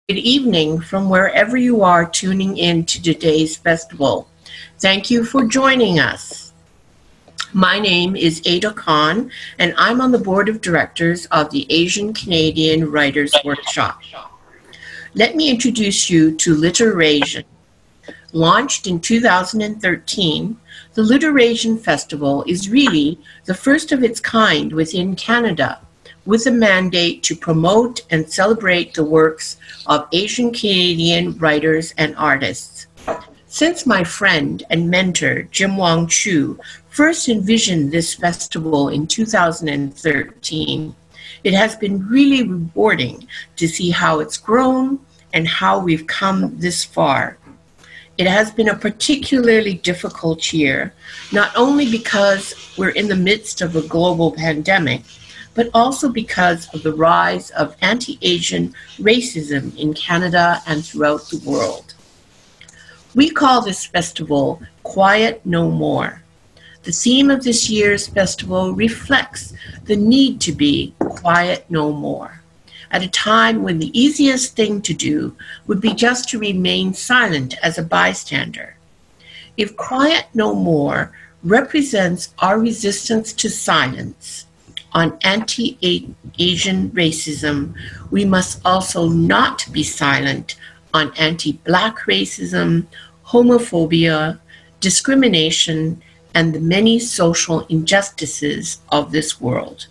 Good evening from wherever you are tuning in to today's festival. Thank you for joining us. My name is Ada Khan, and I'm on the board of directors of the Asian Canadian Writers Workshop. Let me introduce you to LiterASIAN. Launched in 2013, the LiterASIAN Festival is really the first of its kind within Canada, with a mandate to promote and celebrate the works of Asian Canadian writers and artists. Since my friend and mentor, Jim Wong Chu, first envisioned this festival in 2013, it has been really rewarding to see how it's grown and how we've come this far. It has been a particularly difficult year, not only because we're in the midst of a global pandemic, but also because of the rise of anti-Asian racism in Canada and throughout the world. We call this festival Quiet No More. The theme of this year's festival reflects the need to be quiet no more, at a time when the easiest thing to do would be just to remain silent as a bystander. If quiet no more represents our resistance to silence on anti-Asian racism, we must also not be silent on anti-Black racism, homophobia, discrimination, and the many social injustices of this world.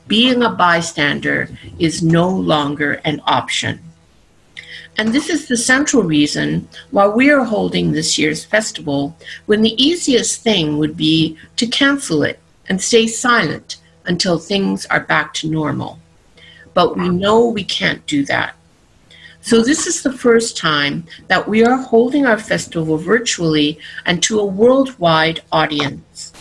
Being a bystander is no longer an option. And this is the central reason why we are holding this year's festival, when the easiest thing would be to cancel it and stay silent until things are back to normal. But we know we can't do that. So this is the first time that we are holding our festival virtually and to a worldwide audience.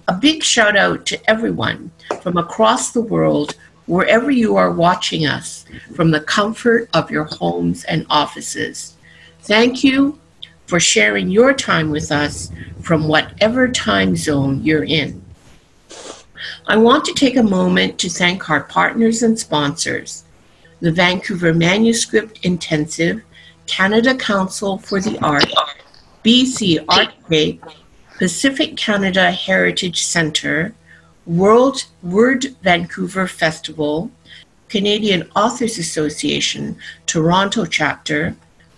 A big shout out to everyone from across the world, wherever you are watching us, from the comfort of your homes and offices. Thank you for sharing your time with us from whatever time zone you're in. I want to take a moment to thank our partners and sponsors: the Vancouver Manuscript Intensive, Canada Council for the Arts, BC Artscape, Pacific Canada Heritage Centre, Word Vancouver Festival, Canadian Authors Association, Toronto Chapter,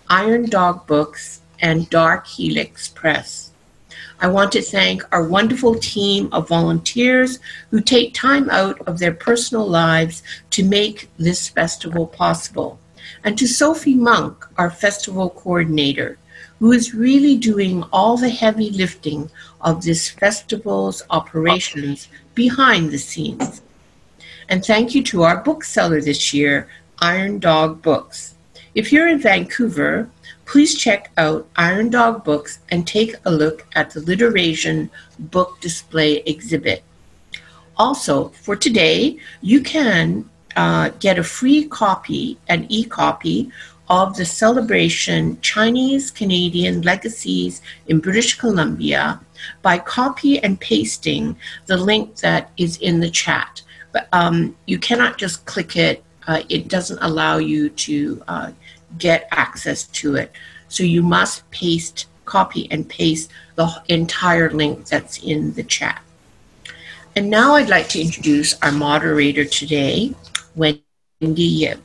Iron Dog Books, and Dark Helix Press. I want to thank our wonderful team of volunteers who take time out of their personal lives to make this festival possible. And to Sophie Monk, our festival coordinator, who is really doing all the heavy lifting of this festival's operations behind the scenes. And thank you to our bookseller this year, Iron Dog Books. If you're in Vancouver, please check out Iron Dog Books and take a look at the LiterASIAN book display exhibit. Also, for today, you can get a free copy, an e-copy, of the celebration Chinese Canadian Legacies in British Columbia by copy and pasting the link that is in the chat. But you cannot just click it. It doesn't allow you to get access to it. So you must copy and paste the entire link that's in the chat. And now I'd like to introduce our moderator today, Wendy Yip.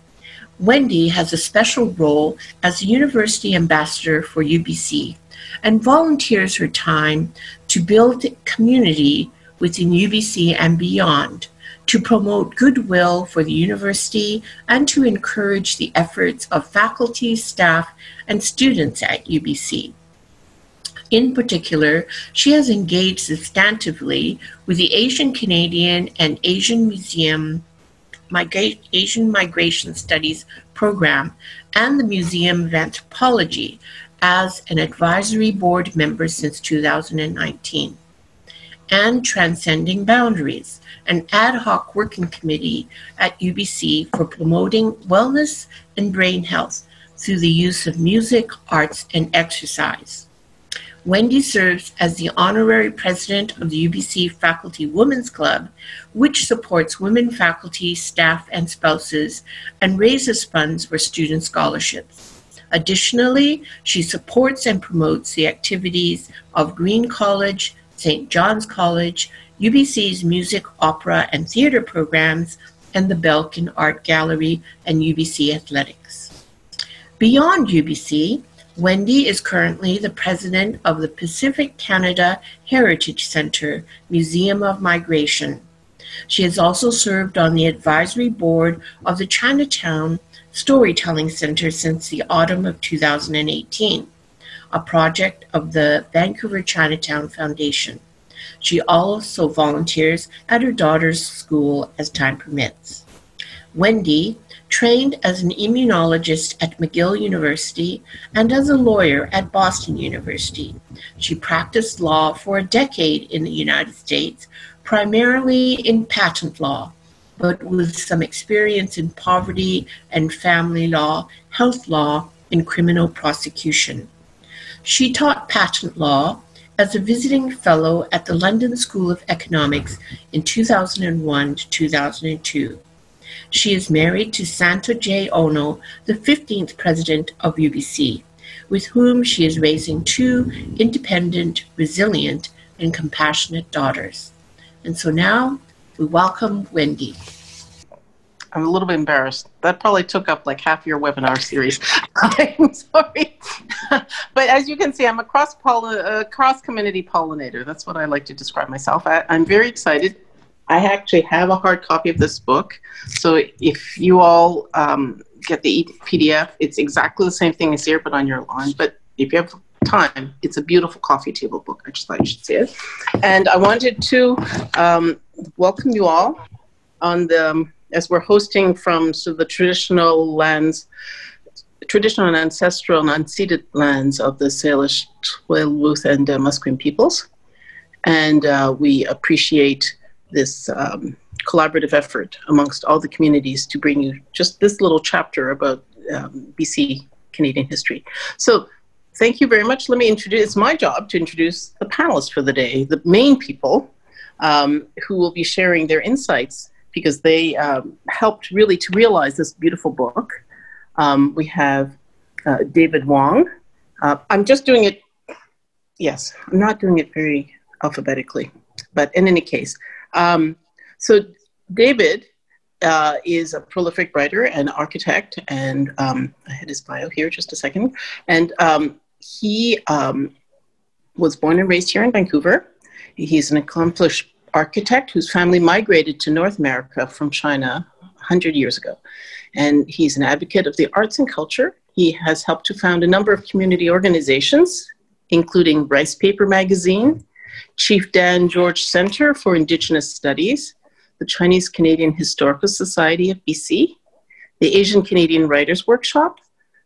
Wendy has a special role as a university ambassador for UBC and volunteers her time to build community within UBC and beyond, to promote goodwill for the university and to encourage the efforts of faculty, staff, and students at UBC. In particular, she has engaged substantively with the Asian Canadian and Asian Museum Asian Migration Studies program and the Museum of Anthropology as an advisory board member since 2019. And Transcending Boundaries, an ad hoc working committee at UBC for promoting wellness and brain health through the use of music, arts, and exercise. Wendy serves as the honorary president of the UBC Faculty Women's Club, which supports women faculty, staff, and spouses, and raises funds for student scholarships. Additionally, she supports and promotes the activities of Green College, St. John's College, UBC's music, opera, and theater programs, and the Belkin Art Gallery and UBC Athletics. Beyond UBC, Wendy is currently the president of the Pacific Canada Heritage Centre Museum of Migration. She has also served on the advisory board of the Chinatown Storytelling Center since the autumn of 2018, a project of the Vancouver Chinatown Foundation. She also volunteers at her daughter's school as time permits. Wendy trained as an immunologist at McGill University and as a lawyer at Boston University. She practiced law for a decade in the United States, primarily in patent law, but with some experience in poverty and family law, health law, and criminal prosecution. She taught patent law as a visiting fellow at the London School of Economics in 2001 to 2002. She is married to Santa J. Ono, the 15th president of UBC, with whom she is raising two independent, resilient, and compassionate daughters. And so now we welcome Wendy. I'm a little bit embarrassed. That probably took up like half your webinar series. I'm sorry. But as you can see, I'm a cross-community pollinator. That's what I like to describe myself. I'm very excited. I actually have a hard copy of this book. So if you all get the PDF, it's exactly the same thing as here, but on your lawn. But if you have time, it's a beautiful coffee table book. I just thought you should see it. And I wanted to welcome you all on the, as we're hosting from the traditional lands, traditional and ancestral and unceded lands of the Salish, Tsleil-Waututh, and Musqueam peoples. And we appreciate this collaborative effort amongst all the communities to bring you just this little chapter about BC Canadian history. So thank you very much. Let me introduce, it's my job to introduce the panelists for the day, the main people who will be sharing their insights because they helped really to realize this beautiful book. We have David Wong. I'm just doing it, yes, I'm not doing it very alphabetically, but in any case. So David is a prolific writer and architect, and I had his bio here just a second. And he was born and raised here in Vancouver. He's an accomplished architect whose family migrated to North America from China 100 years ago. And he's an advocate of the arts and culture. He has helped to found a number of community organizations, including Rice Paper Magazine, Chief Dan George Center for Indigenous Studies, the Chinese Canadian Historical Society of BC, the Asian Canadian Writers Workshop,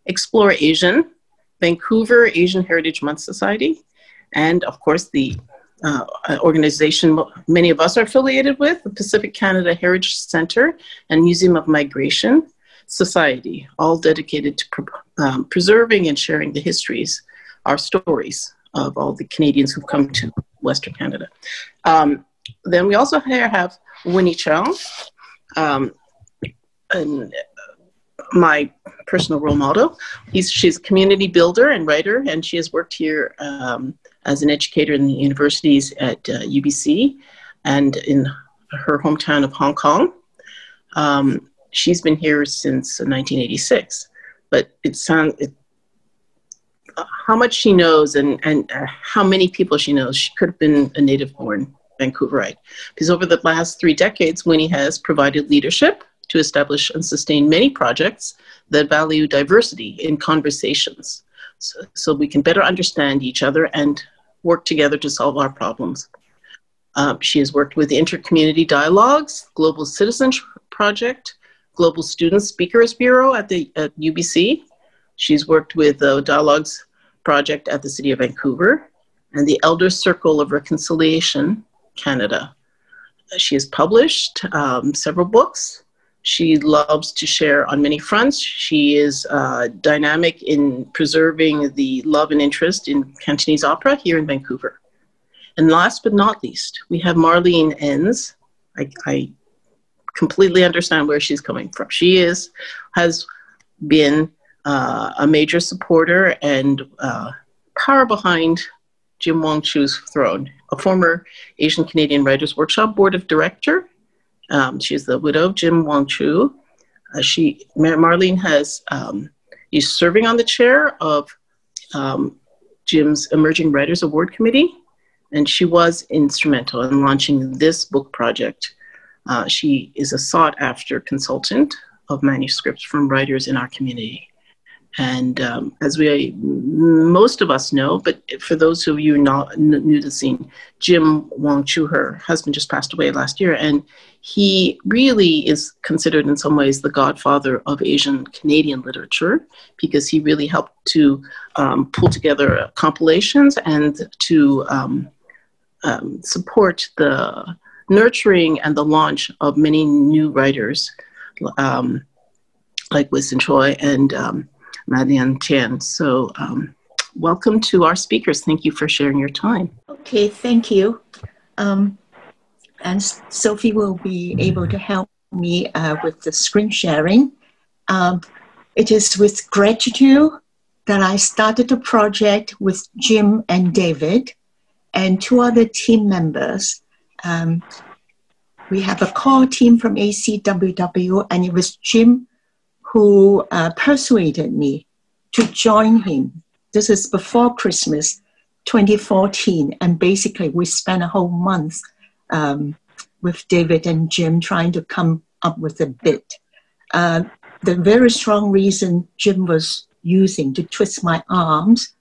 Explore Asian, Vancouver Asian Heritage Month Society, and of course the organization many of us are affiliated with, the Pacific Canada Heritage Center and Museum of Migration Society, all dedicated to preserving and sharing the histories, our stories of all the Canadians who've come to Western Canada. Then we also have Winnie Chung, and my personal role model. She's a community builder and writer, and she has worked here as an educator in the universities at UBC and in her hometown of Hong Kong. She's been here since 1986, but how much she knows and how many people she knows, she could have been a native-born Vancouverite. Because over the last 3 decades, Winnie has provided leadership to establish and sustain many projects that value diversity in conversations, so we can better understand each other and work together to solve our problems. She has worked with the Intercommunity Dialogues, Global Citizens Project, Global Student Speakers Bureau at UBC. She's worked with the Dialogues Project at the City of Vancouver and the Elder Circle of Reconciliation, Canada. She has published several books. She loves to share on many fronts. She is dynamic in preserving the love and interest in Cantonese opera here in Vancouver. And last but not least, we have Marlene Enns. I completely understand where she's coming from. She has been a major supporter and power behind Jim Wong Chu's throne, a former Asian Canadian Writers Workshop Board of Director. She's the widow of Jim Wong Chu. Marlene is serving on the chair of Jim's Emerging Writers Award Committee, and she was instrumental in launching this book project. She is a sought-after consultant of manuscripts from writers in our community. And as most of us know, but for those of you not new to the scene, Jim Wong Chu, her husband, just passed away last year, and he really is considered in some ways the godfather of Asian Canadian literature, because he really helped to pull together compilations and to support the nurturing and the launch of many new writers like Winston Choi and Madeline Chung. So welcome to our speakers. Thank you for sharing your time. Okay, thank you. And Sophie will be able to help me with the screen sharing. It is with gratitude that I started the project with Jim and David and two other team members. We have a core team from ACWW, and it was Jim who persuaded me to join him. This is before Christmas 2014, and basically we spent a whole month with David and Jim trying to come up with a bid. The very strong reason Jim was using to twist my arms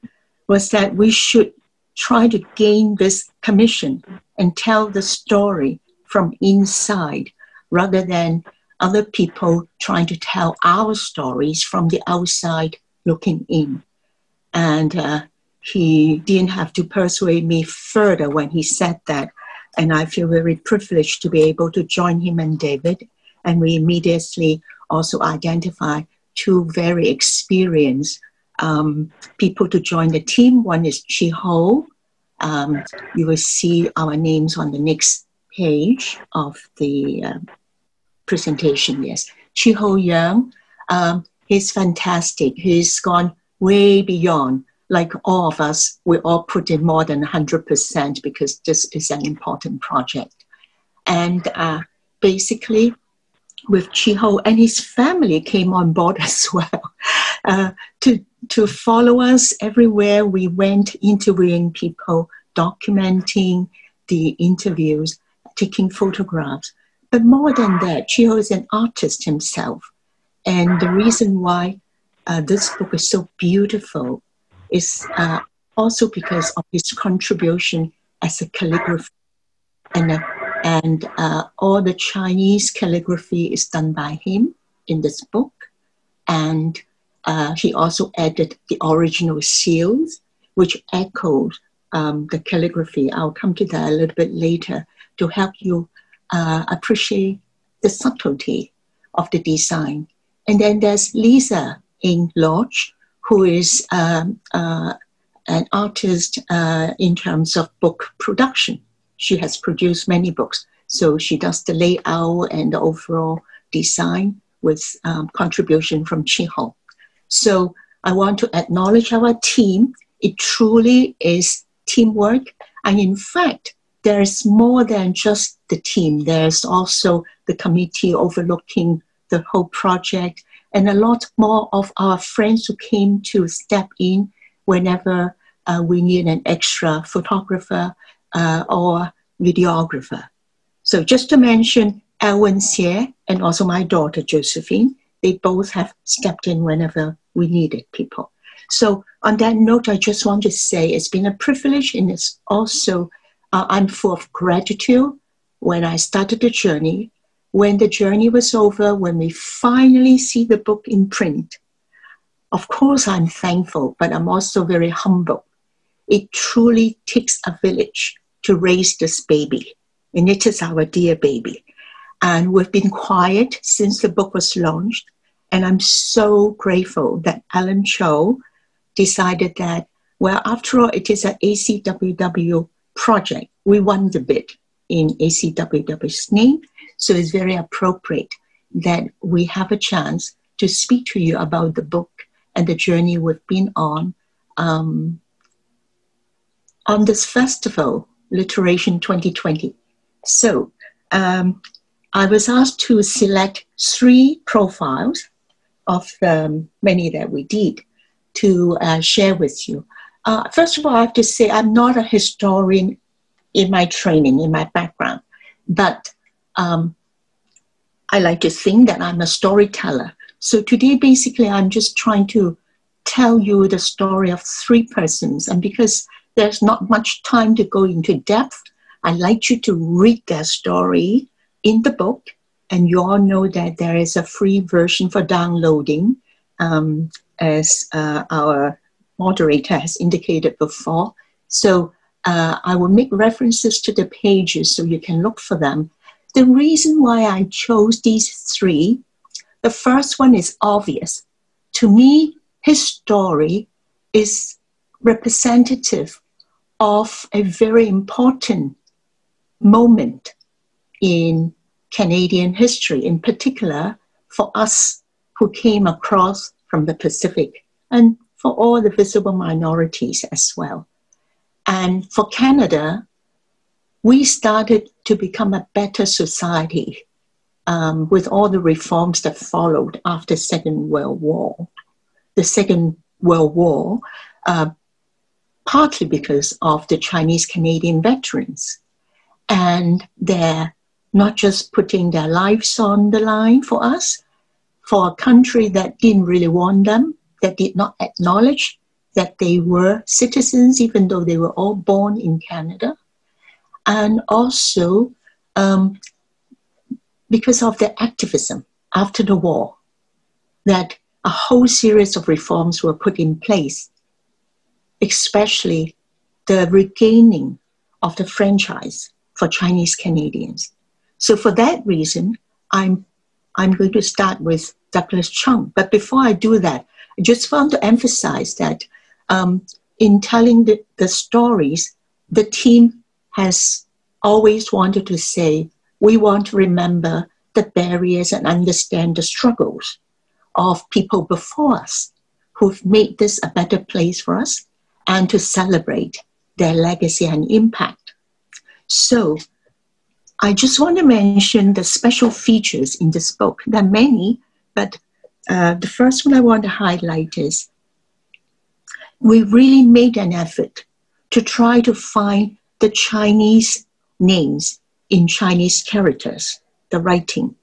was that we should try to gain this commission and tell the story from inside rather than other people trying to tell our stories from the outside looking in. And he didn't have to persuade me further when he said that. And I feel very privileged to be able to join him and David. And we immediately also identify two very experienced people to join the team. One is Chi Ho. You will see our names on the next page of the presentation, yes. Chi Ho Young, he's fantastic. He's gone way beyond. Like all of us, we all put in more than 100% because this is an important project. And basically, with Chi Ho and his family came on board as well to follow us everywhere we went, interviewing people, documenting the interviews, taking photographs. But more than that, Chi Ho is an artist himself. And the reason why this book is so beautiful is also because of his contribution as a calligrapher. And all the Chinese calligraphy is done by him in this book. And he also added the original seals, which echoes the calligraphy. I'll come to that a little bit later to help you appreciate the subtlety of the design. And then there's Lisa in Lodge, who is an artist in terms of book production. She has produced many books, so she does the layout and the overall design with contribution from Chi Ho. So I want to acknowledge our team. It truly is teamwork. And in fact, there's more than just the team. There's also the committee overlooking the whole project, and a lot more of our friends who came to step in whenever we need an extra photographer or videographer. So just to mention Elwin Xie and also my daughter Josephine, they both have stepped in whenever we needed people. So on that note, I just want to say it's been a privilege, and it's also, I'm full of gratitude when I started the journey. When the journey was over, when we finally see the book in print, of course I'm thankful, but I'm also very humble. It truly takes a village to raise this baby, and it is our dear baby. And we've been quiet since the book was launched. And I'm so grateful that Alan Cho decided that, well, after all, it is an ACWW project. We won the bid in ACWW's name, so it's very appropriate that we have a chance to speak to you about the book and the journey we've been on this festival, LiterASIAN 2020. So I was asked to select 3 profiles of the many that we did to share with you. First of all, I have to say I'm not a historian in my training, in my background, but I like to think that I'm a storyteller. So today, basically, I'm just trying to tell you the story of 3 persons. And because there's not much time to go into depth, I'd like you to read their story in the book. And you all know that there is a free version for downloading, as our moderator has indicated before. So I will make references to the pages so you can look for them. The reason why I chose these 3, the first one is obvious. To me, his story is representative of a very important moment in Canadian history, in particular for us who came across from the Pacific, and for all the visible minorities as well. And for Canada, we started to become a better society with all the reforms that followed after Second World War. The Second World War, partly because of the Chinese Canadian veterans. And they're not just putting their lives on the line for us, for a country that didn't really want them, that did not acknowledge that they were citizens, even though they were all born in Canada. And also because of their activism after the war, that a whole series of reforms were put in place, especially the regaining of the franchise for Chinese Canadians. So for that reason, I'm going to start with Douglas Chung. But before I do that, I just want to emphasize that in telling the stories, the team has always wanted to say, we want to remember the barriers and understand the struggles of people before us who've made this a better place for us, and to celebrate their legacy and impact. So I just want to mention the special features in this book. There are many, but the first one I want to highlight is we really made an effort to try to find the Chinese names in Chinese characters, the writing,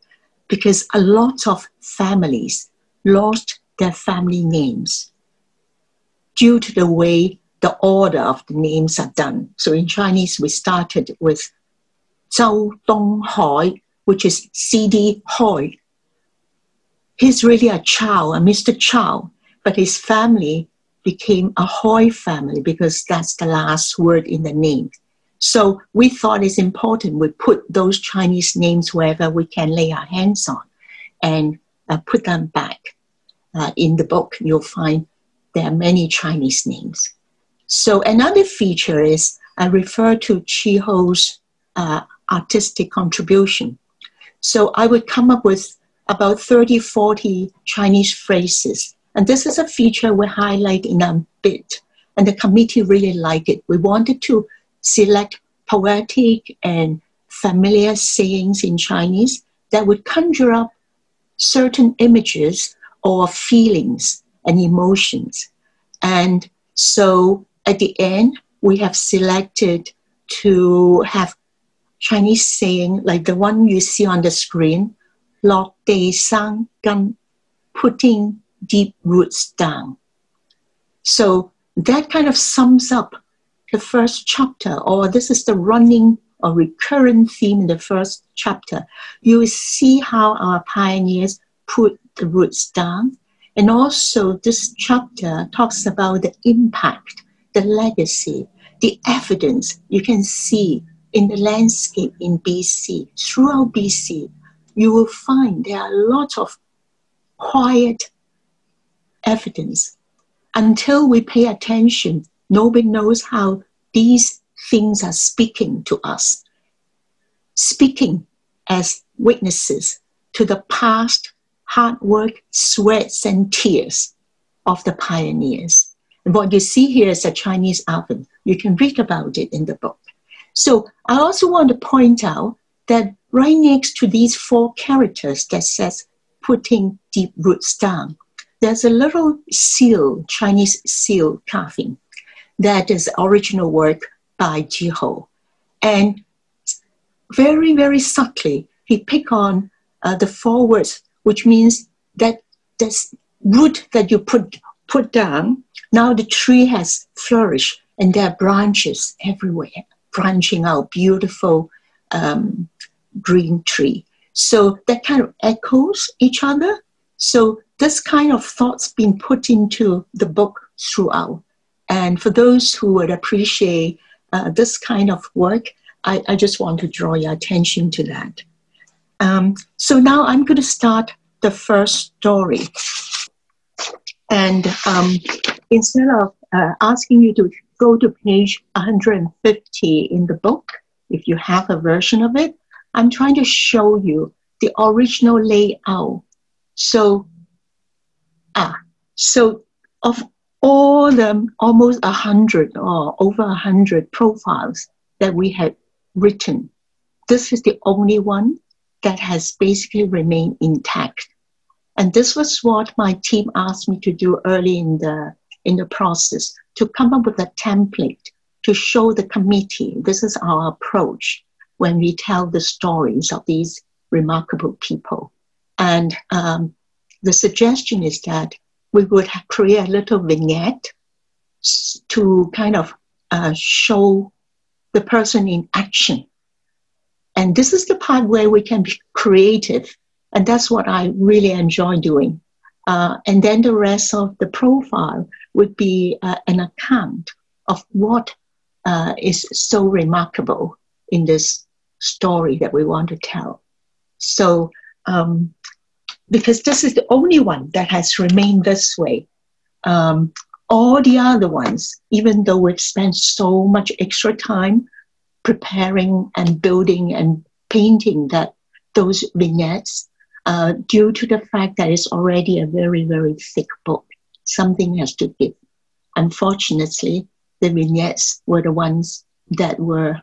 because a lot of families lost their family names due to the way the order of the names are done. So in Chinese, we started with Zhou Donghai, which is C.D. Hoi. He's really a Chow, a Mr. Chow, but his family became a Hoi family because that's the last word in the name. So we thought it's important we put those Chinese names wherever we can lay our hands on and put them back. In the book, you'll find there are many Chinese names. So another feature is I refer to Chi Ho's artistic contribution. So I would come up with about 30, 40 Chinese phrases. And this is a feature we highlight in a bit. And the committee really liked it. We wanted to select poetic and familiar sayings in Chinese that would conjure up certain images or feelings and emotions. And so at the end, we have selected to have Chinese saying like the one you see on the screen, Lok Dei Sang Gan, putting deep roots down. So that kind of sums up the first chapter, or this is the running or recurrent theme in the first chapter. You will see how our pioneers put the roots down. And also this chapter talks about the impact, the legacy, the evidence you can see in the landscape in BC, throughout BC, you will find there are a lot of quiet evidence. Until we pay attention, nobody knows how these things are speaking to us, speaking as witnesses to the past hard work, sweats, and tears of the pioneers. And what you see here is a Chinese oven. You can read about it in the book. So I also want to point out that right next to these 4 characters that says putting deep roots down, there's a little seal, Chinese seal carving, that is original work by Jiho. And very, very subtly, he picked on the 4 words, which means that this root that you put down, now the tree has flourished and there are branches everywhere, branching out, beautiful green tree. So that kind of echoes each other. So this kind of thought's been put into the book throughout. And for those who would appreciate this kind of work, I just want to draw your attention to that. So now I'm going to start the first story. And instead of asking you to go to page 150 in the book, if you have a version of it, I'm trying to show you the original layout. So of all the almost 100 or over 100 profiles that we had written, this is the only one that has basically remained intact. And this was what my team asked me to do early in the process, to come up with a template to show the committee this is our approach when we tell the stories of these remarkable people. And the suggestion is that we would create a little vignette to kind of show the person in action. And this is the part where we can be creative. And that's what I really enjoy doing. And then the rest of the profile would be an account of what is so remarkable in this story that we want to tell. So, because this is the only one that has remained this way. All the other ones, even though we've spent so much extra time preparing and building and painting those vignettes, due to the fact that it's already a very, very thick book, something has to give. Unfortunately, the vignettes were the ones that were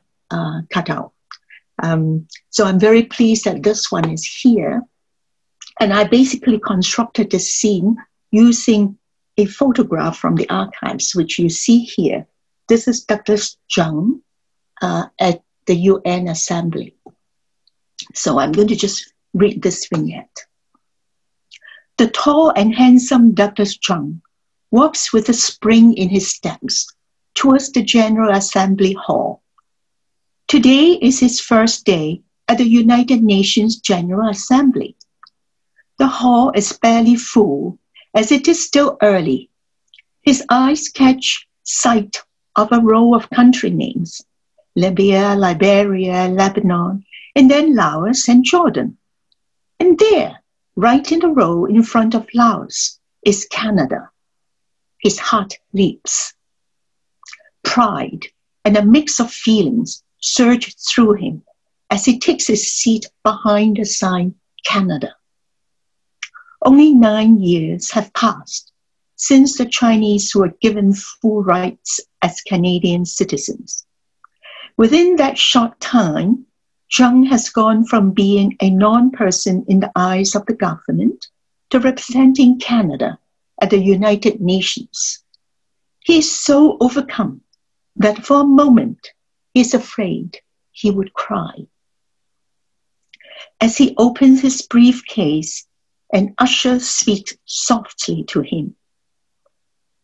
cut out. So I'm very pleased that this one is here. And I basically constructed the scene using a photograph from the archives, which you see here. This is Douglas Jung at the UN Assembly. So I'm going to just read this vignette. The tall and handsome Douglas Chung walks with a spring in his steps towards the General Assembly Hall. Today is his first day at the United Nations General Assembly. The hall is barely full, as it is still early. His eyes catch sight of a row of country names: Libya, Liberia, Lebanon, and then Laos and Jordan. And there, right in the row in front of Laos, is Canada. His heart leaps. Pride and a mix of feelings surge through him as he takes his seat behind the sign Canada. Only 9 years have passed since the Chinese were given full rights as Canadian citizens. Within that short time, Jung has gone from being a non-person in the eyes of the government to representing Canada at the United Nations. He is so overcome that for a moment he is afraid he would cry. As he opens his briefcase, an usher speaks softly to him.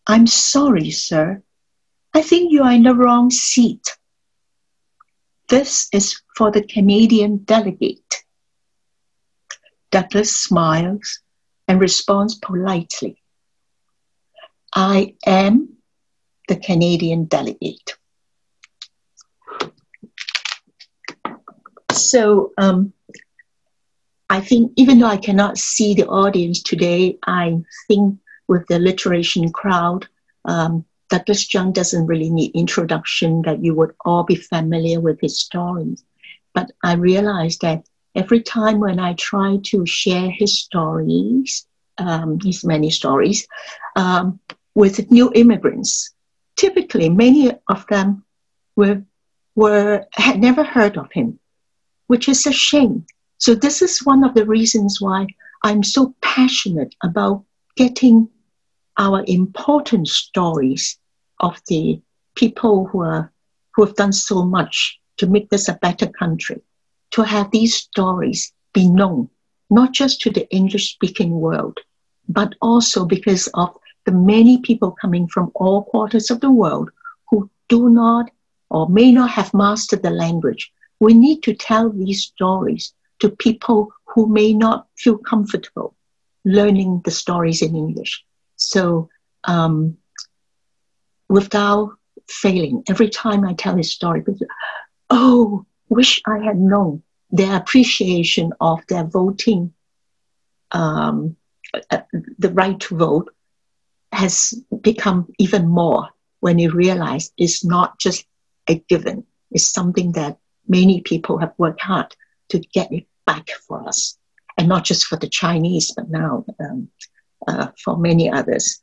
"I'm sorry, sir. I think you are in the wrong seat. This is for the Canadian delegate." Douglas smiles and responds politely, "I am the Canadian delegate." So I think even though I cannot see the audience today, I think with the LiterASIAN crowd, Douglas Jung doesn't really need introduction, that you would all be familiar with his stories. But I realized that every time when I try to share his stories, his many stories, with new immigrants, typically many of them had never heard of him, which is a shame. So this is one of the reasons why I'm so passionate about getting our important stories of the people who have done so much to make this a better country, to have these stories be known, not just to the English-speaking world, but also because of the many people coming from all quarters of the world who do not or may not have mastered the language. We need to tell these stories to people who may not feel comfortable learning the stories in English. So without failing, every time I tell his story, people, oh, wish I had known. Their appreciation of their voting, the right to vote, has become even more when you realize it's not just a given. It's something that many people have worked hard to get it back for us. And not just for the Chinese, but now for many others.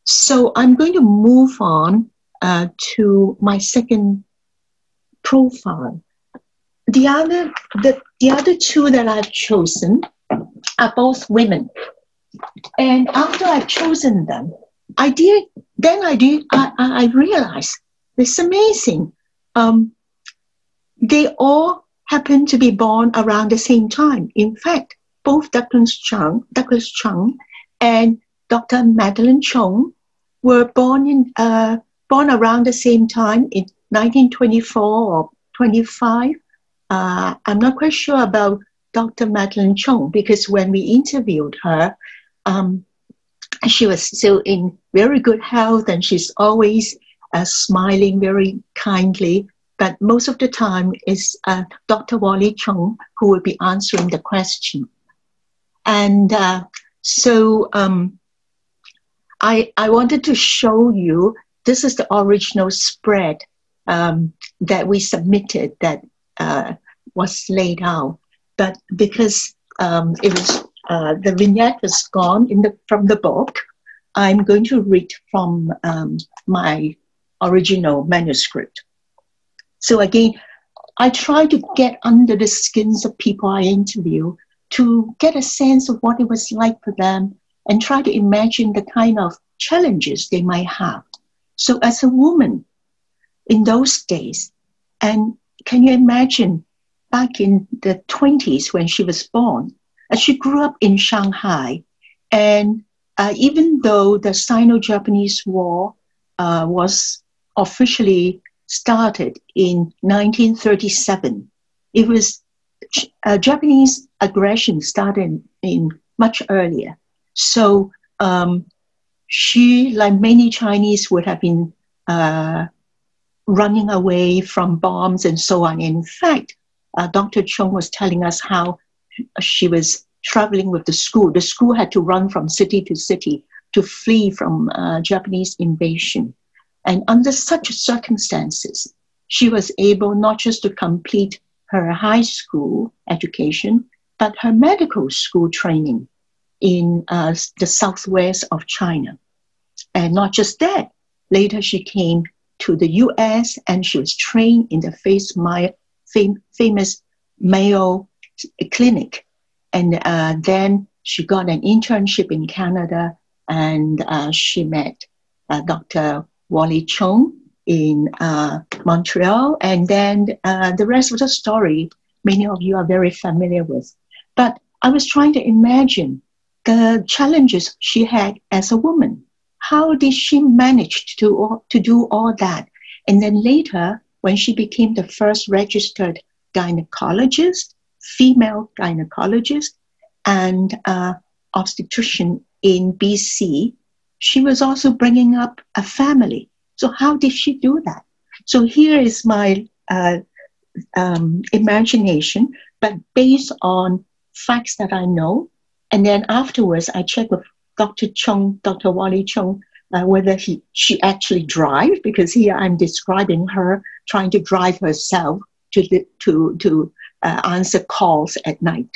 So I'm going to move on to my second profile. The other two that I've chosen are both women. And after I've chosen them, I realized it's amazing. They all happen to be born around the same time. In fact, both Douglas Chung and Dr. Madeline Chung were born around the same time in 1924 or 25. I'm not quite sure about Dr. Madeline Chung, because when we interviewed her, she was still in very good health, and she's always smiling very kindly. But most of the time it's Dr. Wally Chung who will be answering the question. And so I wanted to show you, this is the original spread that we submitted that was laid out. But because it was the vignette was gone from the book, I'm going to read from my original manuscript. So again, I try to get under the skins of people I interview to get a sense of what it was like for them and try to imagine the kind of challenges they might have. So as a woman in those days, and can you imagine back in the 20s when she was born, she grew up in Shanghai, and even though the Sino-Japanese War was officially started in 1937, it was Japanese aggression started in much earlier. So she, like many Chinese, would have been running away from bombs and so on. In fact, Dr. Chung was telling us how she was traveling with the school. The school had to run from city to city to flee from Japanese invasion. And under such circumstances, she was able not just to complete her high school education, but her medical school training in the southwest of China. And not just that, later she came to the US and she was trained in the famous Mayo Clinic. And then she got an internship in Canada, and she met Dr. Wally Chung in Montreal. And then the rest of the story, many of you are very familiar with. But I was trying to imagine the challenges she had as a woman. How did she manage to do all that? And then later, when she became the first registered gynecologist, female gynecologist, and obstetrician in BC, she was also bringing up a family. So how did she do that? So here is my imagination but based on facts that I know. And then afterwards, I check with Dr. Chung, Dr. Wally Chung, whether she actually drives, because here I'm describing her trying to drive herself to answer calls at night.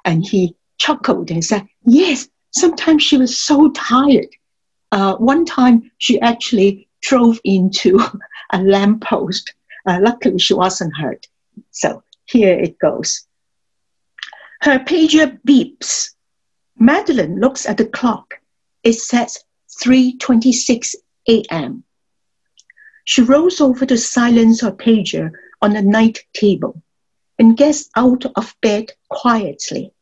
And he chuckled and said, yes, sometimes she was so tired. One time she actually drove into a lamppost. Luckily, she wasn't hurt. So here it goes. Her pager beeps. Madeline looks at the clock. It says 3:26 a.m. She rolls over to silence her pager on the night table and gets out of bed quietly.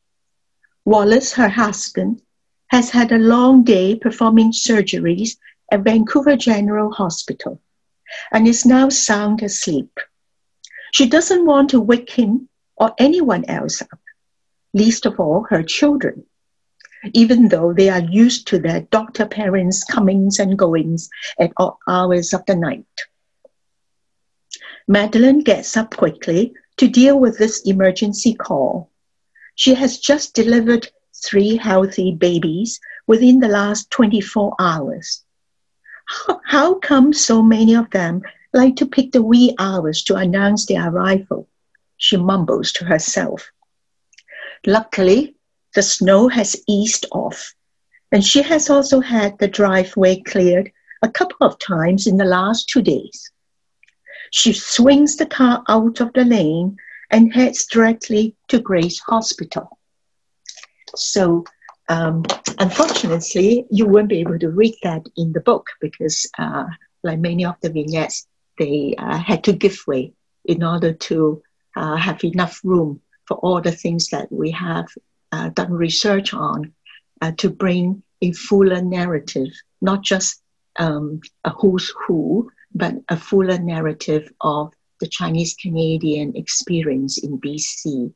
Wallace, her husband, has had a long day performing surgeries at Vancouver General Hospital and is now sound asleep. She doesn't want to wake him or anyone else up, least of all her children, even though they are used to their doctor parents' comings and goings at all hours of the night. Madeline gets up quickly to deal with this emergency call. She has just delivered 3 healthy babies within the last 24 hours. How come so many of them like to pick the wee hours to announce their arrival? She mumbles to herself. Luckily, the snow has eased off, and she has also had the driveway cleared a couple of times in the last 2 days. She swings the car out of the lane and heads directly to Grace Hospital. So, unfortunately, you won't be able to read that in the book because, like many of the vignettes, they had to give way in order to have enough room for all the things that we have done research on to bring a fuller narrative, not just a who's who, but a fuller narrative of the Chinese-Canadian experience in BC.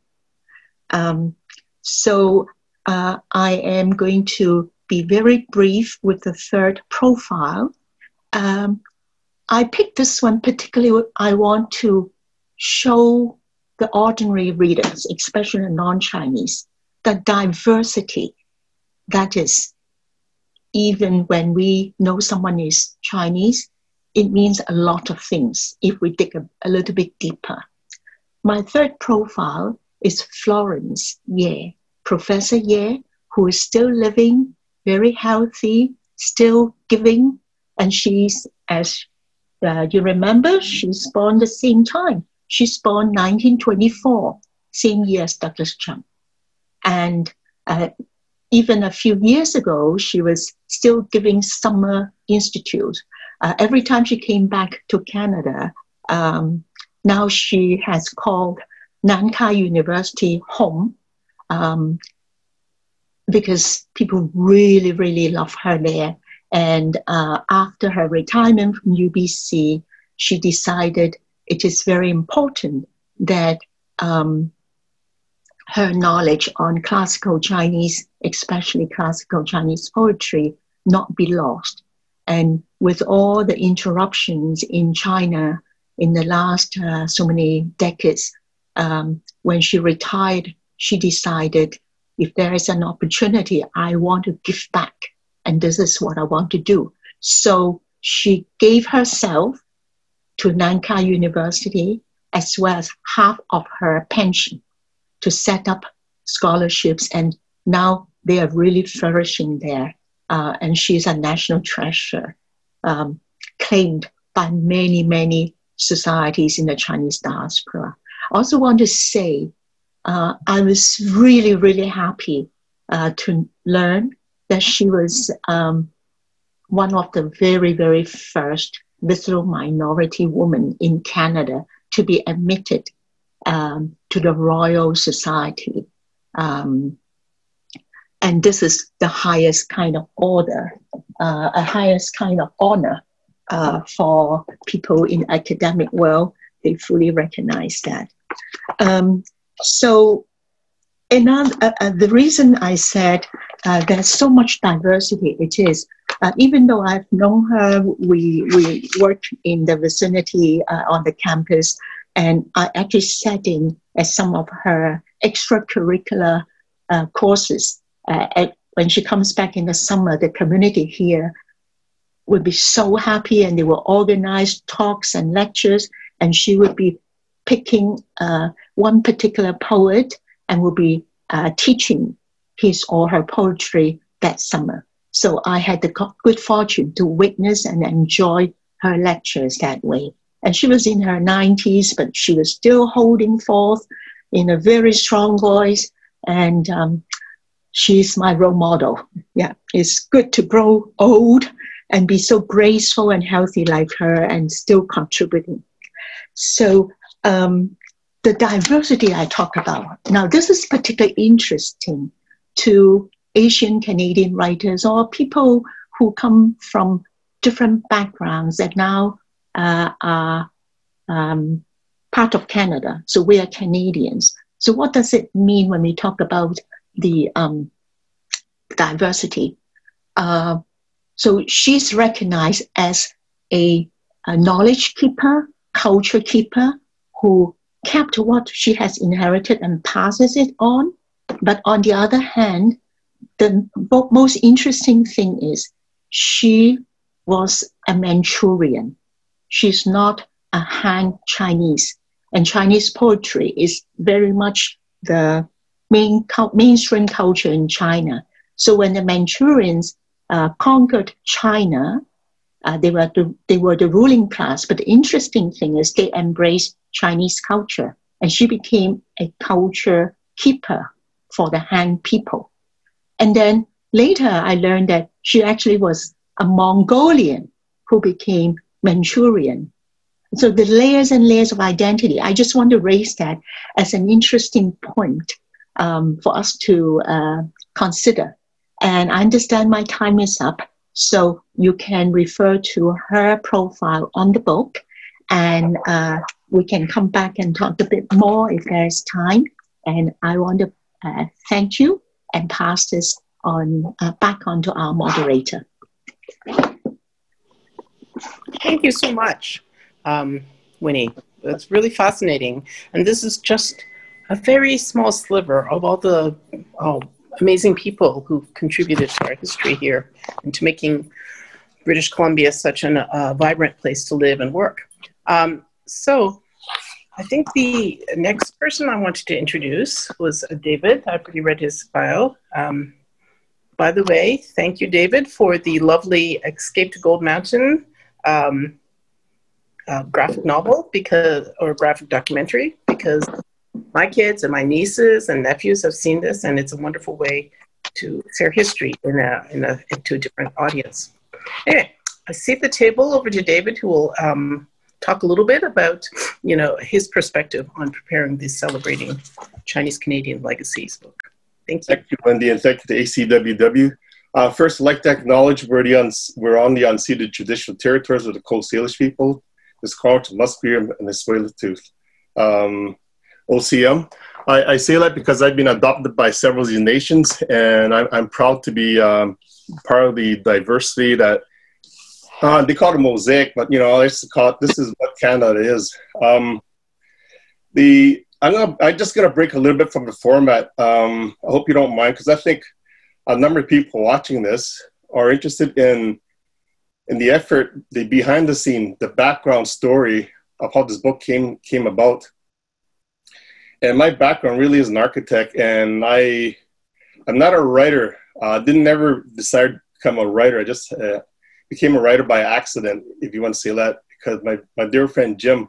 So I am going to be very brief with the third profile. I picked this one particularly. I want to show the ordinary readers, especially the non-Chinese, the diversity that is, even when we know someone is Chinese, it means a lot of things if we dig a little bit deeper. My third profile is Florence Ye, Professor Ye, who is still living, very healthy, still giving, and she's, as you remember, she's born the same time. She's born 1924, same year as Douglas Chung. And even a few years ago, she was still giving summer institute. Every time she came back to Canada, now she has called Nankai University home because people really, really love her there. And after her retirement from UBC, she decided it is very important that her knowledge on classical Chinese, especially classical Chinese poetry, not be lost. And with all the interruptions in China in the last so many decades, when she retired, she decided, if there is an opportunity, I want to give back. And this is what I want to do. So she gave herself to Nankai University, as well as half of her pension, to set up scholarships. And now they are really flourishing there. And she's a national treasure, claimed by many, many societies in the Chinese diaspora. I also want to say, I was really, really happy to learn that she was one of the very, very first visible minority women in Canada to be admitted to the Royal Society. And this is the highest kind of order, a highest kind of honor for people in academic world. They fully recognize that. So the reason I said there's so much diversity, it is, even though I've known her, we worked in the vicinity on the campus, And I actually sat in at some of her extracurricular courses. When she comes back in the summer, the community here would be so happy, and they will organize talks and lectures, and she would be picking one particular poet and will be teaching his or her poetry that summer. So I had the good fortune to witness and enjoy her lectures that way. And she was in her 90s, but she was still holding forth in a very strong voice. And she's my role model. Yeah, it's good to grow old and be so graceful and healthy like her and still contributing. So the diversity I talk about, now this is particularly interesting to Asian Canadian writers or people who come from different backgrounds that now are part of Canada. So we are Canadians. So what does it mean when we talk about the diversity? So she's recognized as a knowledge keeper, culture keeper, who kept what she has inherited and passes it on. But on the other hand, the most interesting thing is she was a Manchurian. She's not a Han Chinese. And Chinese poetry is very much the mainstream culture in China. So when the Manchurians conquered China, they were the ruling class. But the interesting thing is they embraced Chinese culture. And she became a culture keeper for the Han people. And then later I learned that she actually was a Mongolian who became Manchurian. So the layers and layers of identity, I just want to raise that as an interesting point for us to consider. And I understand my time is up, so you can refer to her profile on the book, and we can come back and talk a bit more if there's time. And I want to thank you and pass this on back on to our moderator. Thank you so much, Winnie. That's really fascinating. And this is just a very small sliver of all the amazing people who've contributed to our history here and to making British Columbia such a vibrant place to live and work. So I think the next person I wanted to introduce was David. I've already read his bio. By the way, thank you, David, for the lovely Escape to Gold Mountain graphic novel or graphic documentary, because my kids and my nieces and nephews have seen this, and it's a wonderful way to share history to a different audience. Anyway, I cede the table over to David, who will talk a little bit about, his perspective on preparing this Celebrating Chinese Canadian Legacies book. Thank you. Thank you, Wendy, and thank you to ACWW. First, I'd like to acknowledge we're on the unceded traditional territories of the Coast Salish people, the Squamish, Musqueam, and the Tsleil-Waututh. OCM. I say that because I've been adopted by several of these nations, and I'm proud to be part of the diversity that they call it a mosaic, but I used to call it, this is what Canada is. I'm just gonna break a little bit from the format. I hope you don't mind, because I think a number of people watching this are interested in the effort, the behind the scene, the background story of how this book came about. And my background really is an architect, and I'm not a writer. Didn't ever decide to become a writer. I just became a writer by accident, if you want to say that, because my dear friend Jim,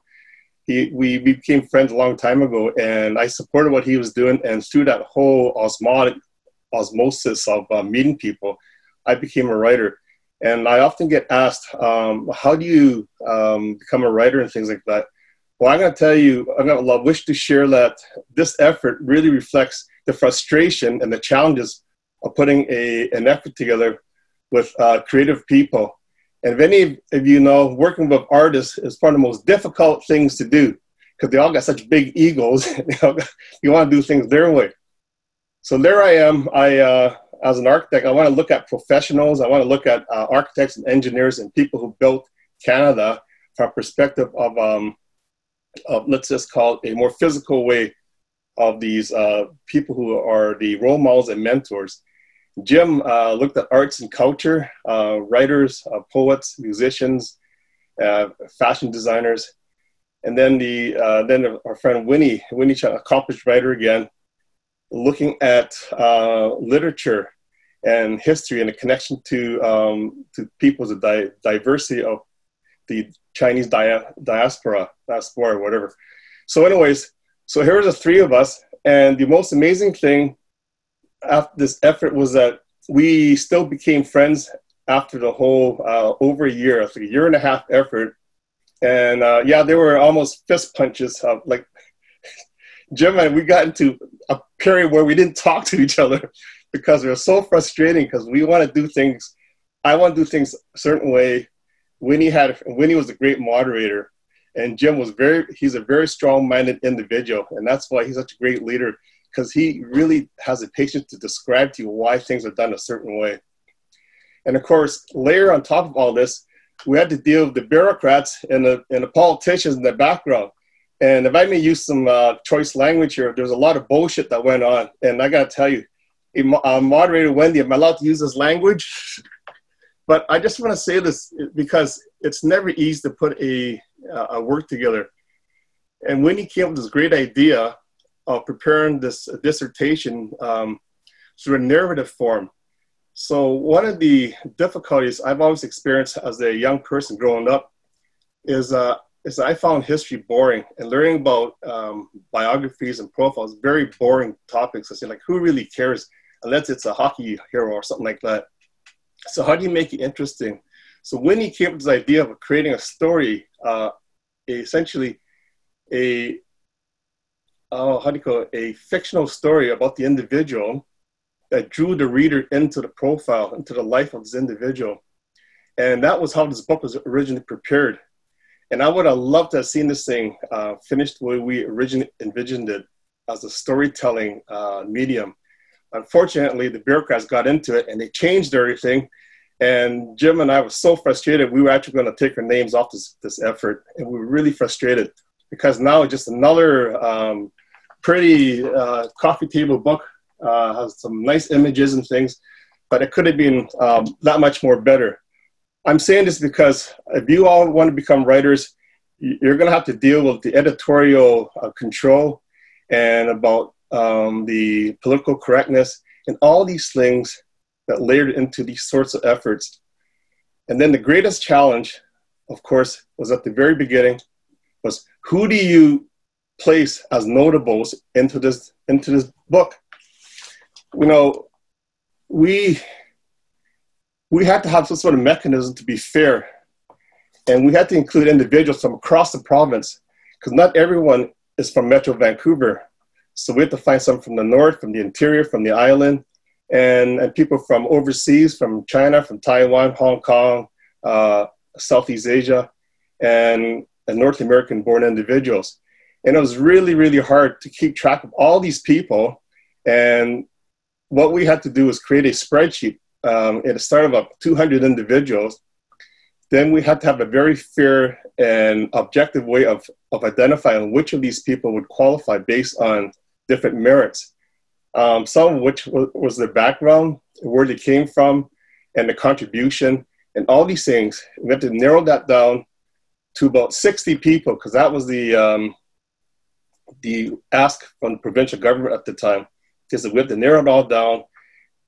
we became friends a long time ago, and I supported what he was doing. And through that whole osmosis of meeting people, I became a writer. And I often get asked, how do you become a writer and things like that? Well, I'm going to tell you, I'm going to wish to share that this effort really reflects the frustration and the challenges of putting an effort together with creative people. And if any of you know, working with artists is one of the most difficult things to do, because they all got such big egos. You want to do things their way. So there I am. As an architect, I want to look at professionals. I want to look at architects and engineers and people who built Canada from a perspective of let's just call it a more physical way of these people who are the role models and mentors. Jim looked at arts and culture, writers, poets, musicians, fashion designers, and then our friend Winnie Chung, accomplished writer again, looking at literature and history and a connection to people's diversity of the Chinese diaspora, whatever. So anyways, so here was the three of us, and the most amazing thing after this effort was that we still became friends after the whole over a year, like a year and a half effort. And yeah, there were almost fist punches. Like Jim and we got into a period where we didn't talk to each other because it was so frustrating because we want to do things. I want to do things a certain way. Winnie was a great moderator, and Jim he's a very strong-minded individual, and that's why he's such a great leader, because he really has the patience to describe to you why things are done a certain way. And of course, layer on top of all this, we had to deal with the bureaucrats and the politicians in the background. And if I may use some choice language here, there's a lot of bullshit that went on. And I got to tell you, Moderator Wendy, am I allowed to use this language? But I just want to say this because it's never easy to put a work together. And Winnie came up with this great idea of preparing this dissertation through a narrative form. So one of the difficulties I've always experienced as a young person growing up is I found history boring, and learning about biographies and profiles, very boring topics. I say, like, who really cares unless it's a hockey hero or something like that. So how do you make it interesting? So Winnie came up with this idea of creating a story, essentially a fictional story about the individual that drew the reader into the profile, into the life of this individual. And that was how this book was originally prepared. And I would have loved to have seen this thing finished the way we originally envisioned it, as a storytelling medium. Unfortunately, the bureaucrats got into it and they changed everything. And Jim and I were so frustrated, we were actually going to take our names off this effort. And we were really frustrated because now it's just another pretty coffee table book, has some nice images and things, but it could have been that much more better. I'm saying this because if you all want to become writers, you're going to have to deal with the editorial control and about the political correctness and all these things that layered into these sorts of efforts. And then the greatest challenge, of course, was at the very beginning, was who do you place as notables into this book? You know, we had to have some sort of mechanism to be fair. And we had to include individuals from across the province, because not everyone is from Metro Vancouver. So we had to find some from the north, from the interior, from the island, and people from overseas, from China, from Taiwan, Hong Kong, Southeast Asia, and North American born individuals. And it was really, really hard to keep track of all these people. And what we had to do was create a spreadsheet at a start of about 200 individuals. Then we had to have a very fair and objective way of identifying which of these people would qualify based on different merits. Some of which was their background, where they came from, and the contribution, and all these things. We had to narrow that down to about 60 people, because that was the ask from the provincial government at the time. Because we had to narrow it all down.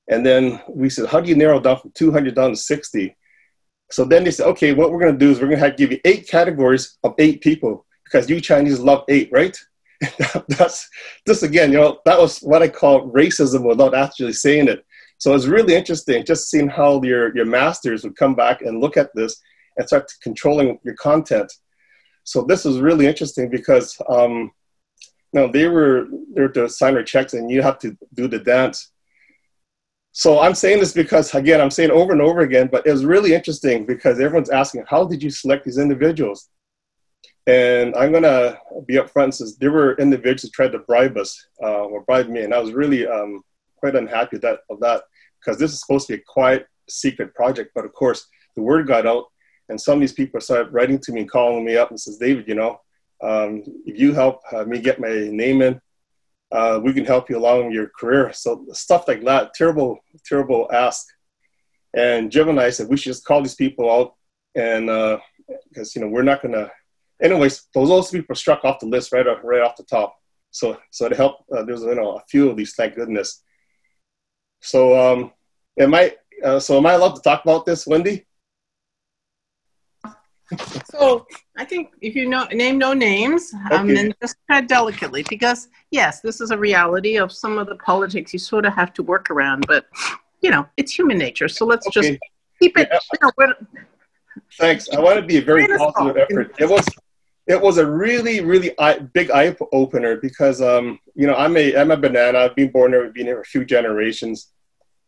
And then we said, how do you narrow it down from 200 down to 60? So then they said, okay, what we're going to do is we're going to have to give you 8 categories of 8 people, because you Chinese love 8, right? That's just, again, you know, that was what I call racism without actually saying it. So it's really interesting just seeing how your masters would come back and look at this and start controlling your content. So this was really interesting because they were there to sign their checks and you have to do the dance. So I'm saying this because, again, I'm saying over and over again, but it was really interesting because everyone's asking, how did you select these individuals? And I'm going to be upfront and says there were individuals who tried to bribe us or bribe me. And I was really quite unhappy of that because this is supposed to be a quiet, secret project. But of course, the word got out and some of these people started writing to me and calling me up and says, David, you know, If you help me get my name in, we can help you along your career. So stuff like that, terrible, terrible ask. And Jim and I said, we should just call these people out, and because, we're not going to, anyways, those people struck off the list right off the top. So it helped, there's, a few of these, thank goodness. So am I allowed to talk about this, Wendy? So I think if you name no names, Okay. then just tread delicately, because yes, this is a reality of some of the politics you sort of have to work around, but it's human nature. So let's just keep it. Thanks. I want to be a very positive effort. It was a really, really big eye opener because I'm a banana. I've been born here. We've been here for a few generations,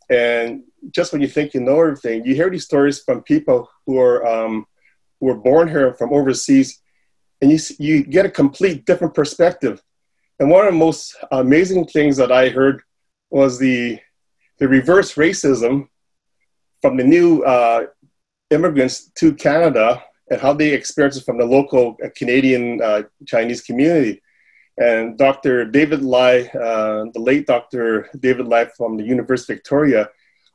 and just when you think you know everything, you hear these stories from people who were born here from overseas, and you get a complete different perspective. And one of the most amazing things that I heard was the reverse racism from the new immigrants to Canada and how they experience it from the local Canadian Chinese community. And Dr. David Lai, the late Dr. David Lai from the University of Victoria,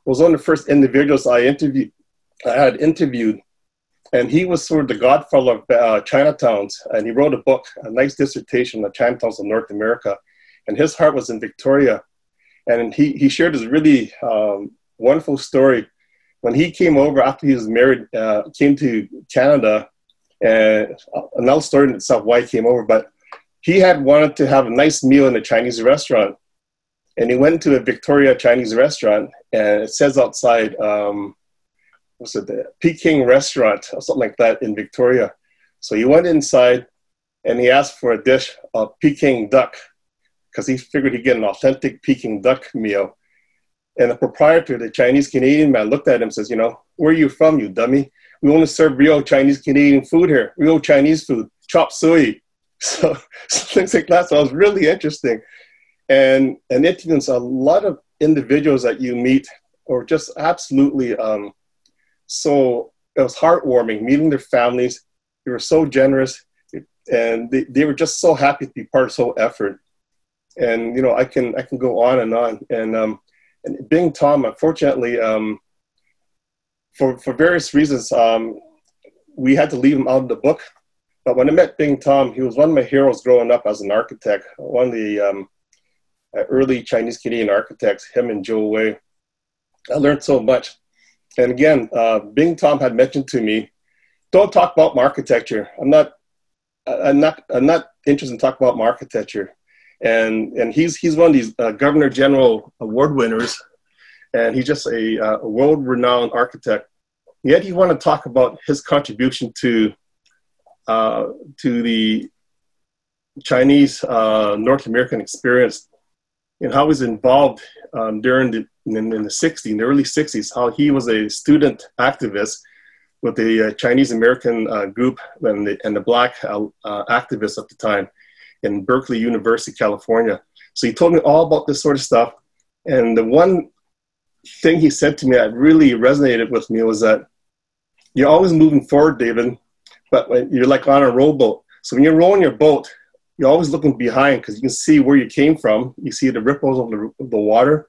was one of the first individuals I had interviewed. And he was sort of the godfather of Chinatowns, and he wrote a nice dissertation on Chinatowns of North America. And his heart was in Victoria. And he shared this really wonderful story. When he came over after he was married, came to Canada, and another story in itself why he came over, but he had wanted to have a nice meal in a Chinese restaurant. And he went to a Victoria Chinese restaurant, and it says outside, what's it, the Peking restaurant or something like that in Victoria. So he went inside and he asked for a dish of Peking duck because he figured he'd get an authentic Peking duck meal. And the proprietor, the Chinese Canadian man, looked at him and says, where are you from, you dummy? We only serve real Chinese Canadian food here, real Chinese food, chop suey. So things like that. So it was really interesting. And interviewing a lot of individuals that you meet or just absolutely, so it was heartwarming meeting their families. They were so generous, and they were just so happy to be part of this whole effort. And I can go on and on. And being Tom, unfortunately, for various reasons, we had to leave him out of the book. But when I met Bing Tom, he was one of my heroes growing up as an architect. One of the early Chinese Canadian architects, him and Joe Wei. I learned so much. And again, Bing Tom had mentioned to me, don't talk about my architecture. I'm not interested in talking about my architecture. And he's one of these Governor General Award winners, and he's just a world-renowned architect. Yet he wanted to talk about his contribution to the Chinese North American experience and how he was involved during the early 60s, how he was a student activist with the Chinese American group and the Black activists at the time in Berkeley University, California. So he told me all about this sort of stuff. And the one thing he said to me that really resonated with me was that you're always moving forward, David, but when you're like on a rowboat. So when you're rowing your boat, you're always looking behind because you can see where you came from. You see the ripples of the water,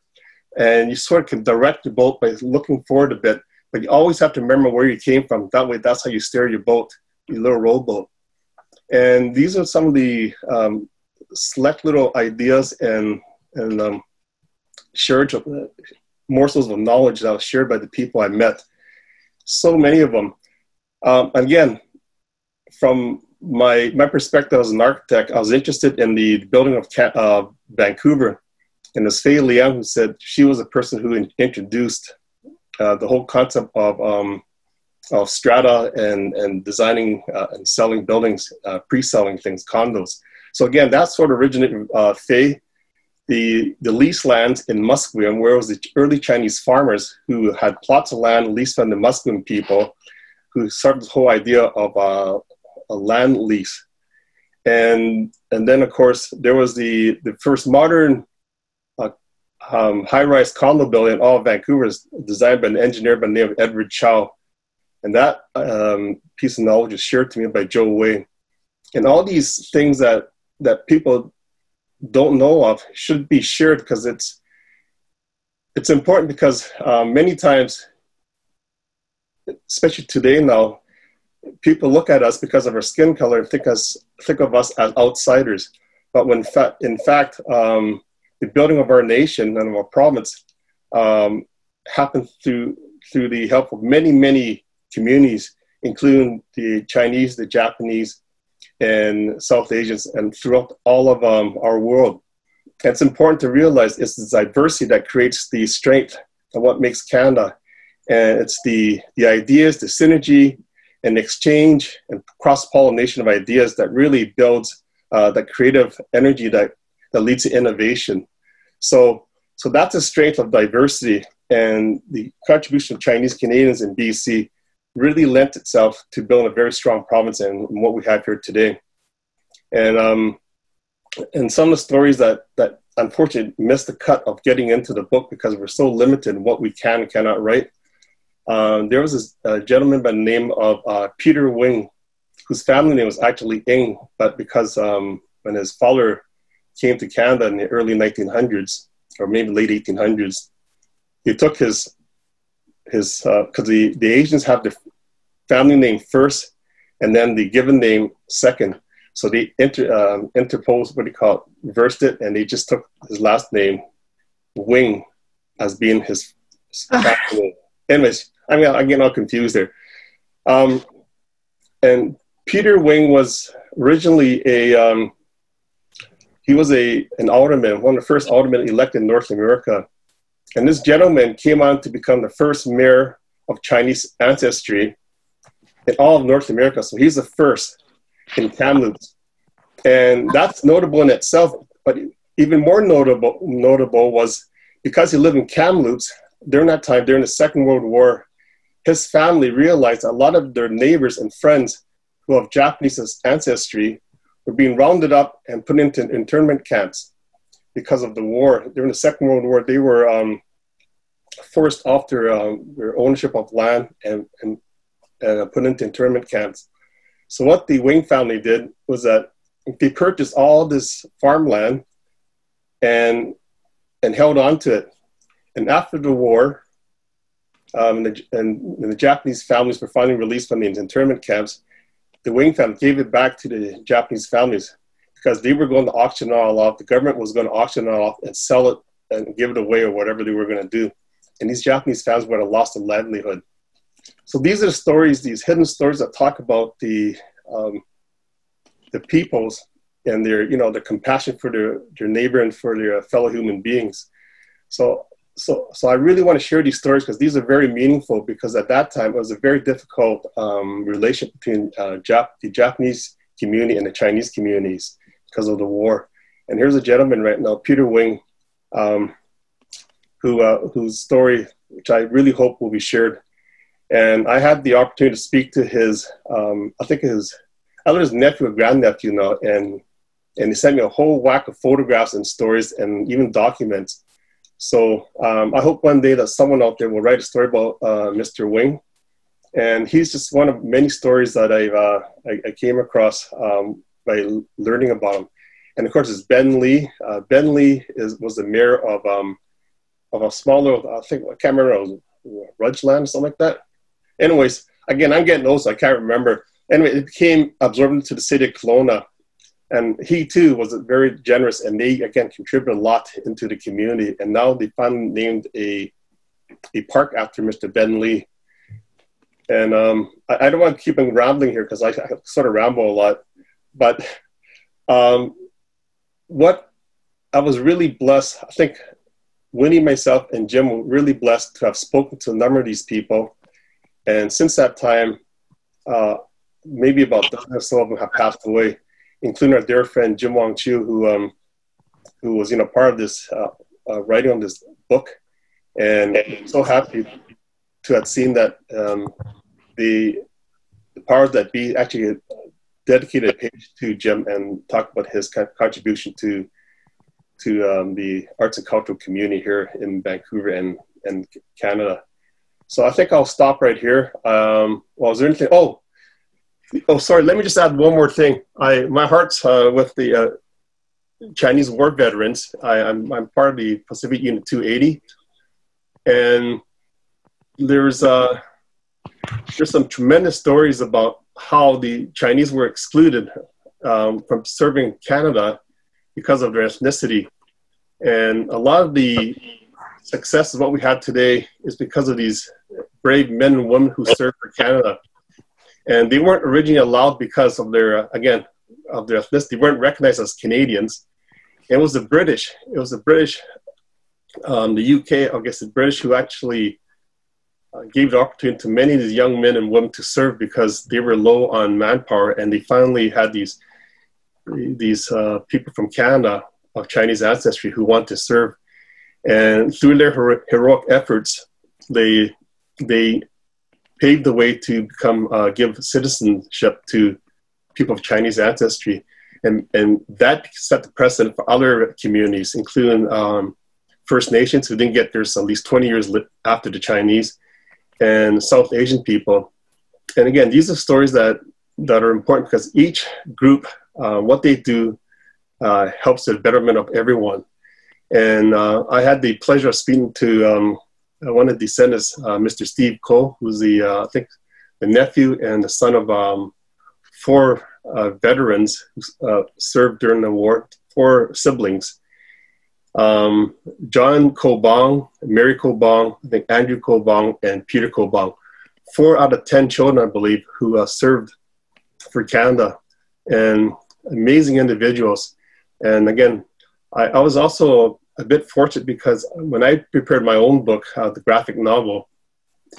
and you sort of can direct your boat by looking forward a bit. But you always have to remember where you came from. That way, that's how you steer your boat, your little rowboat. And these are some of the select little ideas and shared morsels of knowledge that was shared by the people I met. So many of them. Again, from my perspective as an architect, I was interested in the building of Vancouver. And it's Faye Leung who said she was the person who introduced the whole concept of strata and designing and selling buildings, pre-selling things, condos. So again, that sort of originated Faye. The lease lands in Musqueam, where it was the early Chinese farmers who had plots of land leased from the Musqueam people, who started this whole idea of a land lease. And then, of course, there was the first modern high-rise condo building in all of Vancouver, designed by an engineer by the name of Edward Chow. And that piece of knowledge is shared to me by Joe Wei. And all these things that people don't know of should be shared, because it's important, because many times, especially today now, people look at us because of our skin color and think of us as outsiders. But when in fact, the building of our nation and of our province happened through the help of many, many communities, including the Chinese, the Japanese, and South Asians, and throughout all of our world. And it's important to realize it's the diversity that creates the strength of what makes Canada. And it's the ideas, the synergy, and exchange and cross-pollination of ideas that really builds that creative energy that leads to innovation. So that's the strength of diversity, and the contribution of Chinese Canadians in BC really lent itself to build a very strong province and what we have here today. And some of the stories that unfortunately missed the cut of getting into the book because we're so limited in what we can and cannot write. There was this gentleman by the name of Peter Wing, whose family name was actually Ng, but because when his father came to Canada in the early 1900s, or maybe late 1800s, he took his because the Asians have the family name first and then the given name second. So they interposed, reversed it, and they just took his last name, Wing, as being his family name. Anyways, I'm getting all confused there. And Peter Wing was originally an alderman, one of the first aldermen elected in North America. And this gentleman came on to become the first mayor of Chinese ancestry in all of North America. So he's the first in Kamloops. And that's notable in itself. But even more notable was because he lived in Kamloops during that time, during the Second World War, his family realized a lot of their neighbors and friends who have Japanese ancestry were being rounded up and put into internment camps because of the war. During the Second World War, they were forced off their ownership of land and put into internment camps. So what the Wing family did was that they purchased all this farmland and held on to it. And after the war, and the Japanese families were finally released from these internment camps, the Wing family gave it back to the Japanese families because they were going to auction it all off. The government was going to auction it off and sell it and give it away or whatever they were going to do. And these Japanese families would have lost their livelihood. So these are the stories, these hidden stories that talk about the peoples and their compassion for their neighbor and for their fellow human beings. So I really want to share these stories because these are very meaningful, because at that time it was a very difficult relation between the Japanese community and the Chinese communities because of the war. And here's a gentleman right now, Peter Wing, whose story, which I really hope will be shared. And I had the opportunity to speak to his nephew or grandnephew now, and he sent me a whole whack of photographs and stories and even documents. So I hope one day that someone out there will write a story about Mr. Wing. And he's just one of many stories that I came across by learning about him. And of course, it's Ben Lee. Ben Lee was the mayor of a smaller, I can't remember, Rudgeland or something like that. Anyways, again, I'm getting old, so I can't remember. Anyway, it became absorbed into the city of Kelowna. And he too was very generous, and they again contributed a lot into the community. And now they finally named a park after Mr. Ben Lee. And I don't want to keep on rambling here because I sort of ramble a lot. But what I was really blessed, I think Winnie, myself, and Jim were really blessed to have spoken to a number of these people. And since that time, maybe about a dozen or so of them have passed away, including our dear friend Jim Wong Chu, who was part of this writing on this book. And I'm so happy to have seen that the powers that be actually dedicated a page to Jim and talk about his contribution to the arts and cultural community here in Vancouver and Canada. So I think I'll stop right here. Is there anything? Oh, Oh, sorry. Let me just add one more thing. My heart's with the Chinese war veterans. I'm part of the Pacific Unit 280, and there's some tremendous stories about how the Chinese were excluded from serving Canada because of their ethnicity, and a lot of the success of what we have today is because of these brave men and women who served for Canada. And they weren't originally allowed because of their, again, of their ethnicity. They weren't recognized as Canadians. It was the British. It was the British, the UK, I guess the British, who actually gave the opportunity to many of these young men and women to serve because they were low on manpower, and they finally had these people from Canada of Chinese ancestry who want to serve. And through their heroic efforts, they paved the way to give citizenship to people of Chinese ancestry. And that set the precedent for other communities, including First Nations, who didn't get theirs at least 20 years after the Chinese, and South Asian people. And again, these are stories that are important because each group, what they do helps the betterment of everyone. And I had the pleasure of speaking to one of the descendants, Mr. Steve Cole, who's I think the nephew and the son of 4 veterans who served during the war, 4 siblings. John Kobong, Mary Kobong, I think Andrew Kobong, and Peter Kobong. 4 out of 10 children, I believe, who served for Canada, and amazing individuals. And again, I was also a bit fortunate because when I prepared my own book, the graphic novel,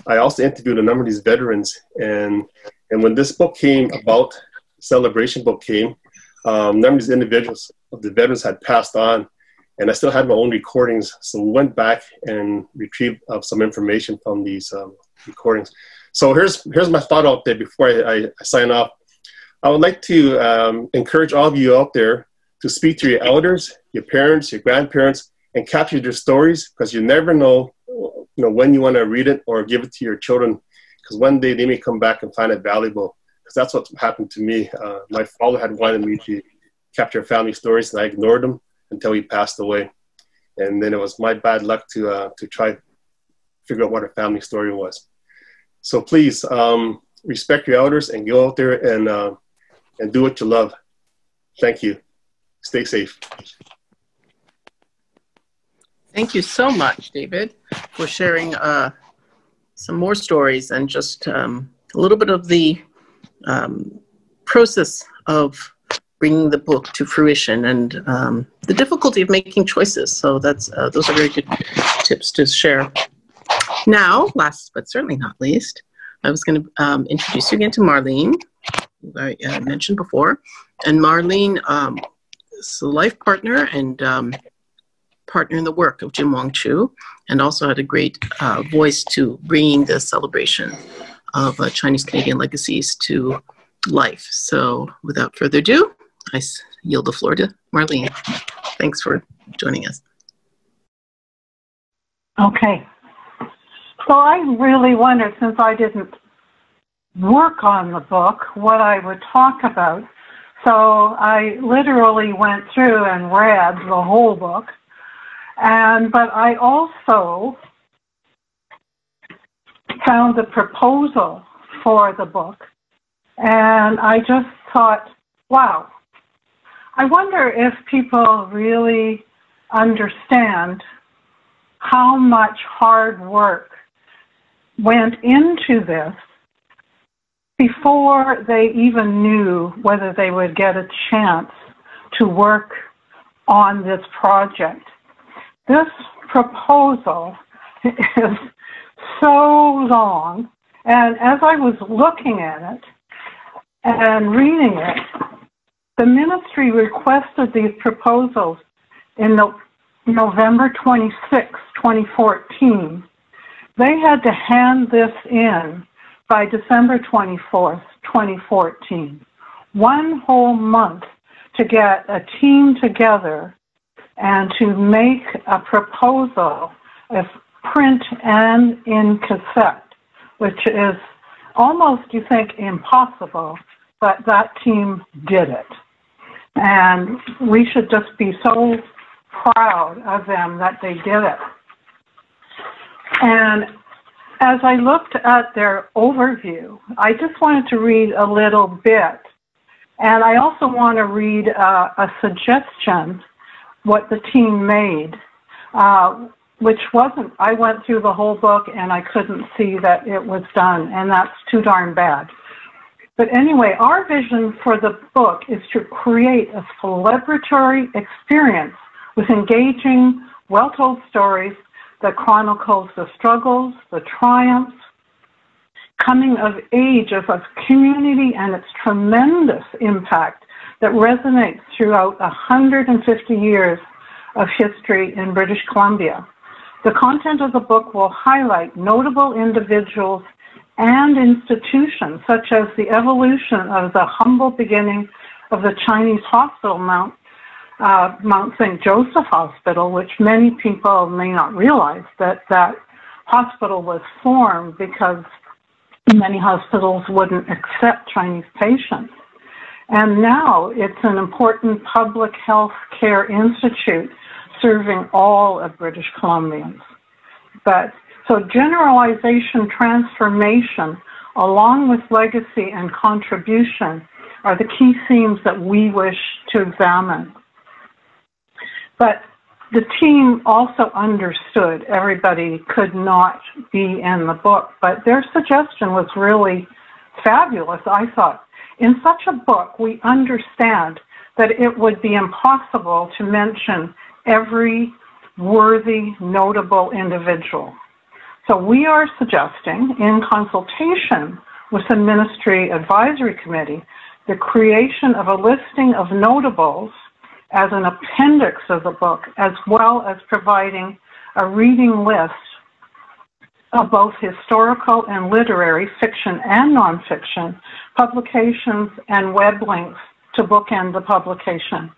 I also interviewed a number of these veterans. And when this book came about, celebration book came, a number of these individuals, the veterans, had passed on, and I still had my own recordings. So we went back and retrieved some information from these recordings. So here's my thought out there before I sign off. I would like to encourage all of you out there to speak to your elders, your parents, your grandparents, and capture their stories, because you never know, when you want to read it or give it to your children, because one day they may come back and find it valuable. Because that's what happened to me. My father had wanted me to capture family stories, and I ignored them until he passed away. And then it was my bad luck to try to figure out what a family story was. So please respect your elders and go out there and do what you love. Thank you. Stay safe. Thank you so much, David, for sharing some more stories and just a little bit of the process of bringing the book to fruition and the difficulty of making choices. So those are very good tips to share. Now, last but certainly not least, I was going to introduce you again to Marlene, who I mentioned before. And Marlene is a life partner and partner in the work of Jim Wong Chu, and also had a great voice to bringing the celebration of Chinese Canadian legacies to life. So without further ado, I yield the floor to Marlene. Thanks for joining us. Okay. So I really wondered, since I didn't work on the book, what I would talk about. So I literally went through and read the whole book. But I also found the proposal for the book. And I just thought, wow, I wonder if people really understand how much hard work went into this before they even knew whether they would get a chance to work on this project. This proposal is so long, and as I was looking at it and reading it, the ministry requested these proposals in November 26, 2014. They had to hand this in by December 24th, 2014. 1 whole month to get a team together and to make a proposal of print and in cassette, which is almost, you think, impossible but that team did it. And we should just be so proud of them that they did it. And as I looked at their overview, I just wanted to read a little bit. And I also want to read a suggestion, what the team made, which wasn't, I went through the whole book and I couldn't see that it was done, and that's too darn bad. But anyway, our vision for the book is to create a celebratory experience with engaging, well-told stories that chronicles the struggles, the triumphs, coming of age of a community and its tremendous impact that resonates throughout 150 years of history in British Columbia. The content of the book will highlight notable individuals and institutions, such as the evolution of the humble beginning of the Chinese hospital, Mount St. Joseph Hospital, which many people may not realize that that hospital was formed because many hospitals wouldn't accept Chinese patients. And now it's an important public health care institute serving all of British Columbians. But so generalization, transformation, along with legacy and contribution are the key themes that we wish to examine. But the team also understood everybody could not be in the book, but their suggestion was really fabulous, I thought. In such a book, we understand that it would be impossible to mention every worthy, notable individual. So we are suggesting, in consultation with the Ministry Advisory Committee, the creation of a listing of notables as an appendix of the book, as well as providing a reading list of both historical and literary, fiction and nonfiction, publications and web links to bookend the publication.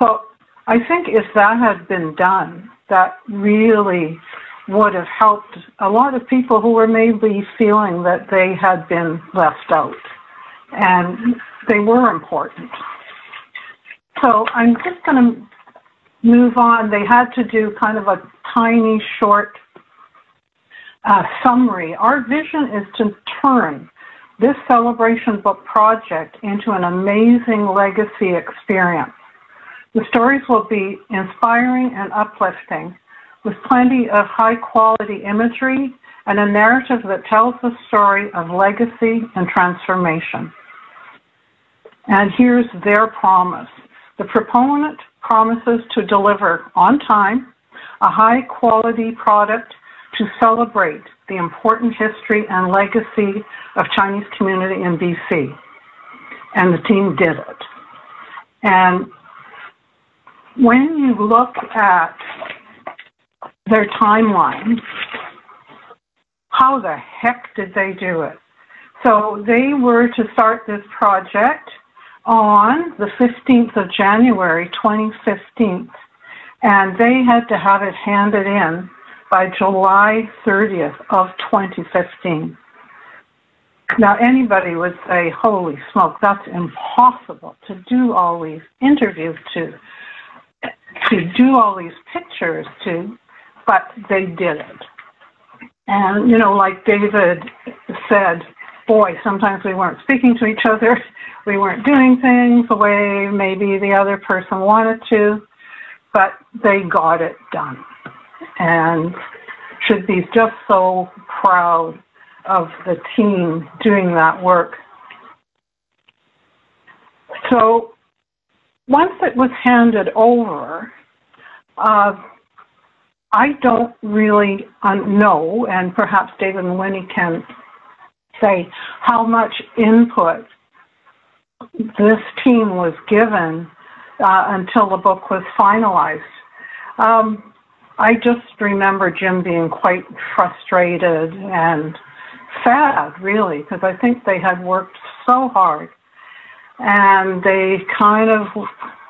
So I think if that had been done, that really would have helped a lot of people who were maybe feeling that they had been left out, and they were important. So I'm just going to move on. They had to do kind of a tiny, short summary. Our vision is to turn this celebration book project into an amazing legacy experience. The stories will be inspiring and uplifting, with plenty of high-quality imagery and a narrative that tells the story of legacy and transformation. And here's their promise. The proponent promises to deliver on time a high-quality product to celebrate the important history and legacy of Chinese community in BC. And the team did it. And when you look at their timeline, how the heck did they do it? So they were to start this project on the 15th of January, 2015, and they had to have it handed in by July 30th of 2015. Now, anybody would say, holy smoke, that's impossible to do all these interviews, to do all these pictures, but they did it. And, you know, like David said, boy, sometimes we weren't speaking to each other. We weren't doing things the way maybe the other person wanted to, but they got it done. And should be just so proud of the team doing that work. So once it was handed over, I don't really know, and perhaps David and Winnie can say how much input this team was given until the book was finalized. I just remember Jim being quite frustrated and sad, really, because I think they had worked so hard, and they kind of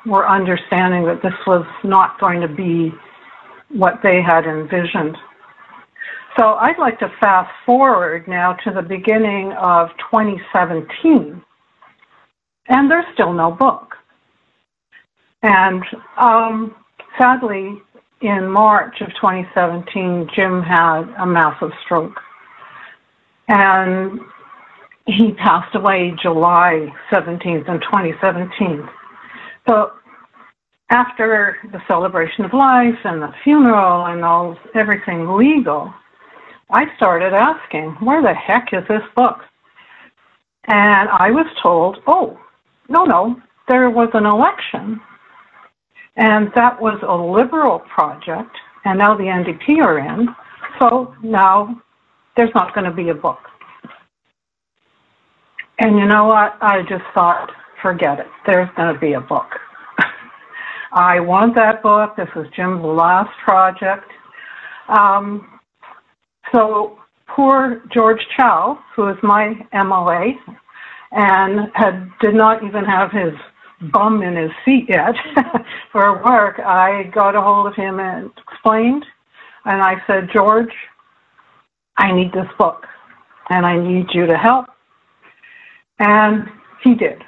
were understanding that this was not going to be what they had envisioned. So I'd like to fast forward now to the beginning of 2017. And there's still no book. And sadly, in March of 2017, Jim had a massive stroke. And he passed away July 17th in 2017. So after the celebration of life and the funeral and everything legal, I started asking, where the heck is this book? And I was told, oh, no, there was an election. And that was a liberal project, and now the NDP are in, so now there's not going to be a book. And you know what? I just thought, forget it. There's going to be a book. I want that book. This was Jim's last project. So poor George Chow, who is my MLA, and did not even have his bum in his seat yet for work, I got a hold of him and explained, and I said, George, I need this book, and I need you to help. And he did.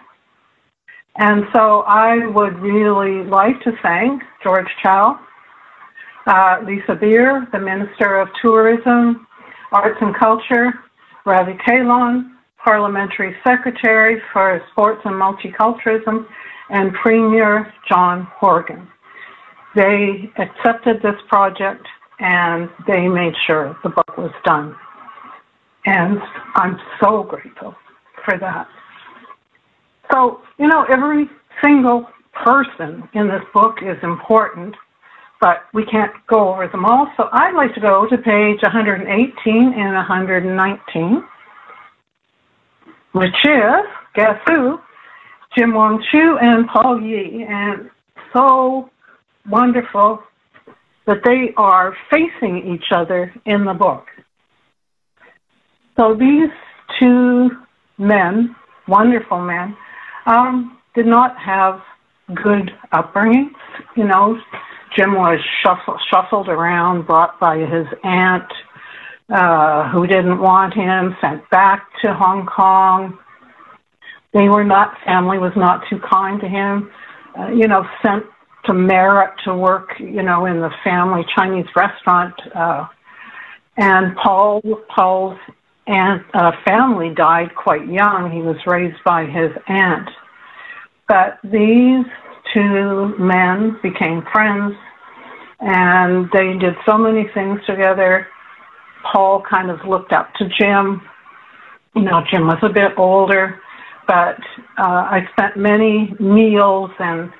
And so I would really like to thank George Chow, Lisa Beer, the Minister of Tourism, Arts and Culture, Ravi Kahlon, Parliamentary Secretary for Sports and Multiculturalism, and Premier John Horgan. They accepted this project and they made sure the book was done. And I'm so grateful for that. So, you know, every single person in this book is important, but we can't go over them all. So I'd like to go to page 118 and 119, which is, guess who? Jim Wong Chu and Paul Yee. And so wonderful that they are facing each other in the book. So these two men, wonderful men, did not have good upbringings. You know, Jim was shuffled around, brought by his aunt, who didn't want him, sent back to Hong Kong. Family was not too kind to him, sent to Merit to work, in the family Chinese restaurant. And Paul's aunt, family died quite young. He was raised by his aunt. But these two men became friends, and they did so many things together. Paul kind of looked up to Jim. Jim was a bit older, but I spent many meals and,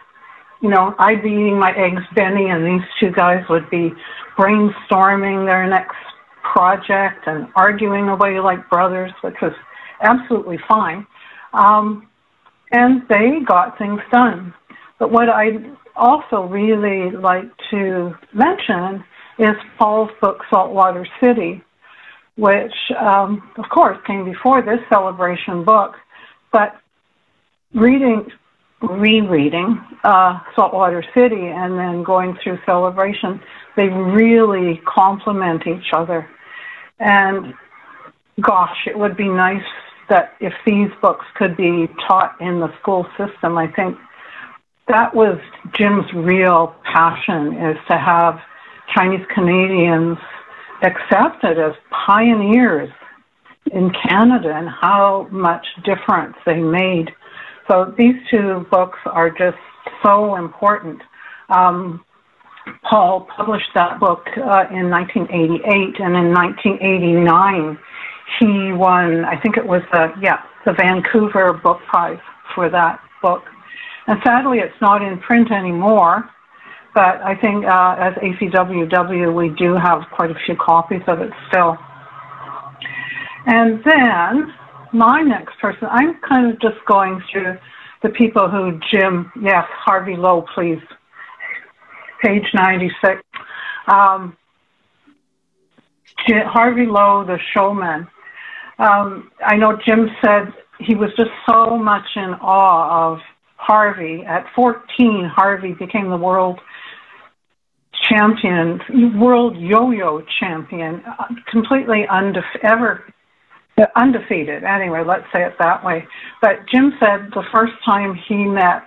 I'd be eating my eggs Benny, and these two guys would be brainstorming their next project and arguing away like brothers, which was absolutely fine. And they got things done. But what I'd also really like to mention is Paul's book, Saltwater City, which, of course, came before this celebration book. But rereading Saltwater City and then going through Celebration, they really complement each other. And gosh, it would be nice that if these books could be taught in the school system. I think that was Jim's real passion, is to have Chinese Canadians accepted as pioneers in Canada and how much difference they made. So these two books are just so important. Paul published that book in 1988, and in 1989 he won, I think it was the Vancouver Book Prize for that book. And sadly it's not in print anymore, but I think as ACWW we do have quite a few copies of it still. And then my next person, I'm kind of just going through the people who Jim, yes, Harvey Lowe, please, page 96. Harvey Lowe, the showman. I know Jim said he was just so much in awe of Harvey. At 14, Harvey became the world champion, world yo-yo champion, completely undefeated. Anyway, let's say it that way. But Jim said the first time he met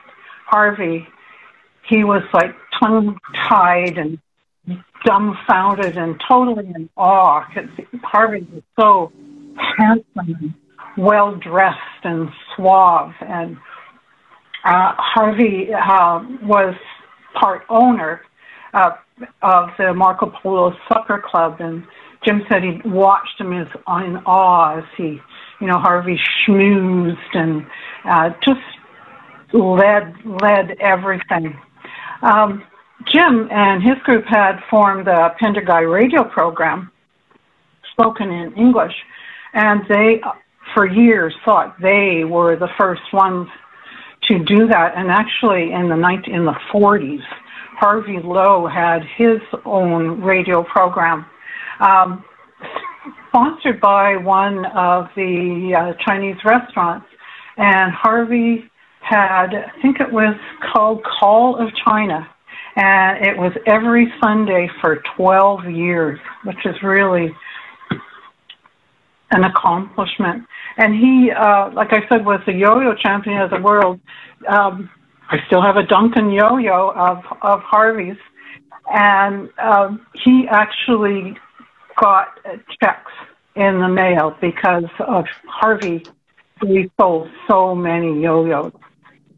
Harvey, he was like tongue-tied and dumbfounded and totally in awe, because Harvey was so handsome and well-dressed and suave. And Harvey was part owner of the Marco Polo Soccer Club, and Jim said he watched him in awe as he, Harvey schmoozed and just led everything. Jim and his group had formed the Penderguy radio program, spoken in English, and they, for years, thought they were the first ones to do that. And actually, in the 40s, Harvey Lowe had his own radio program, sponsored by one of the Chinese restaurants. And Harvey had, I think it was called Call of China, and it was every Sunday for 12 years, which is really an accomplishment. And he, like I said, was the yo-yo champion of the world. I still have a Duncan yo-yo of Harvey's, and he actually got checks in the mail because of Harvey. He sold so many yo-yos.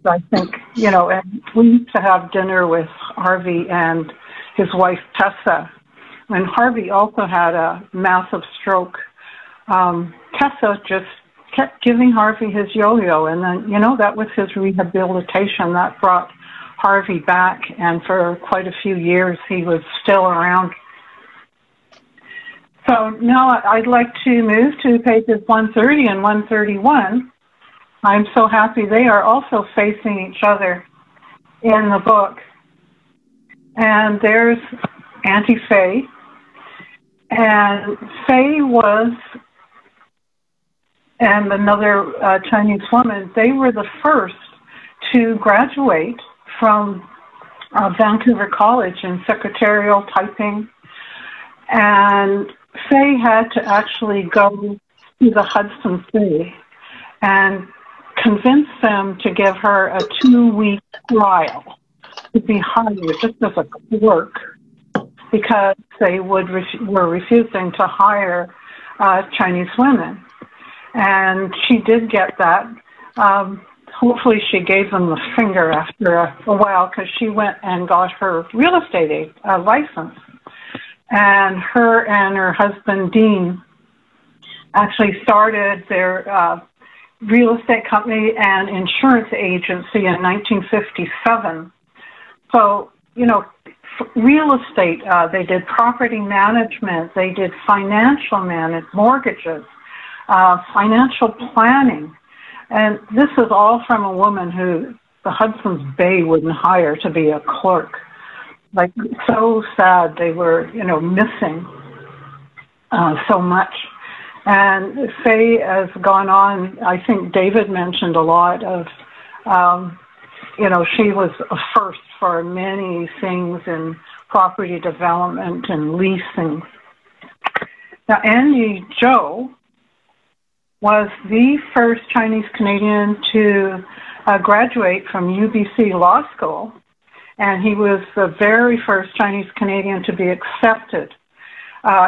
I think, and we used to have dinner with Harvey and his wife Tessa. And Harvey also had a massive stroke. Tessa just kept giving Harvey his yo-yo, and then, that was his rehabilitation. That brought Harvey back, and for quite a few years he was still around. So now I'd like to move to pages 130 and 131. I'm so happy they are also facing each other in the book. And there's Auntie Faye. And Faye and another Chinese woman, they were the first to graduate from Vancouver College in secretarial typing. And Faye had to actually go to the Hudson's Bay and convince them to give her a 2-week trial to be hired just as a clerk, because they were refusing to hire Chinese women. And she did get that. Hopefully she gave them the finger after a while, because she went and got her real estate license. And her husband, Dean, actually started their real estate company and insurance agency in 1957. So, real estate, they did property management, they did financial management, mortgages, financial planning. And this is all from a woman who the Hudson's Bay wouldn't hire to be a clerk. Like, so sad they were, missing so much. And Faye has gone on, I think David mentioned a lot of, she was a first for many things in property development and leasing. Now, Andy Zhou was the first Chinese Canadian to graduate from UBC Law School, and he was the very first Chinese Canadian to be accepted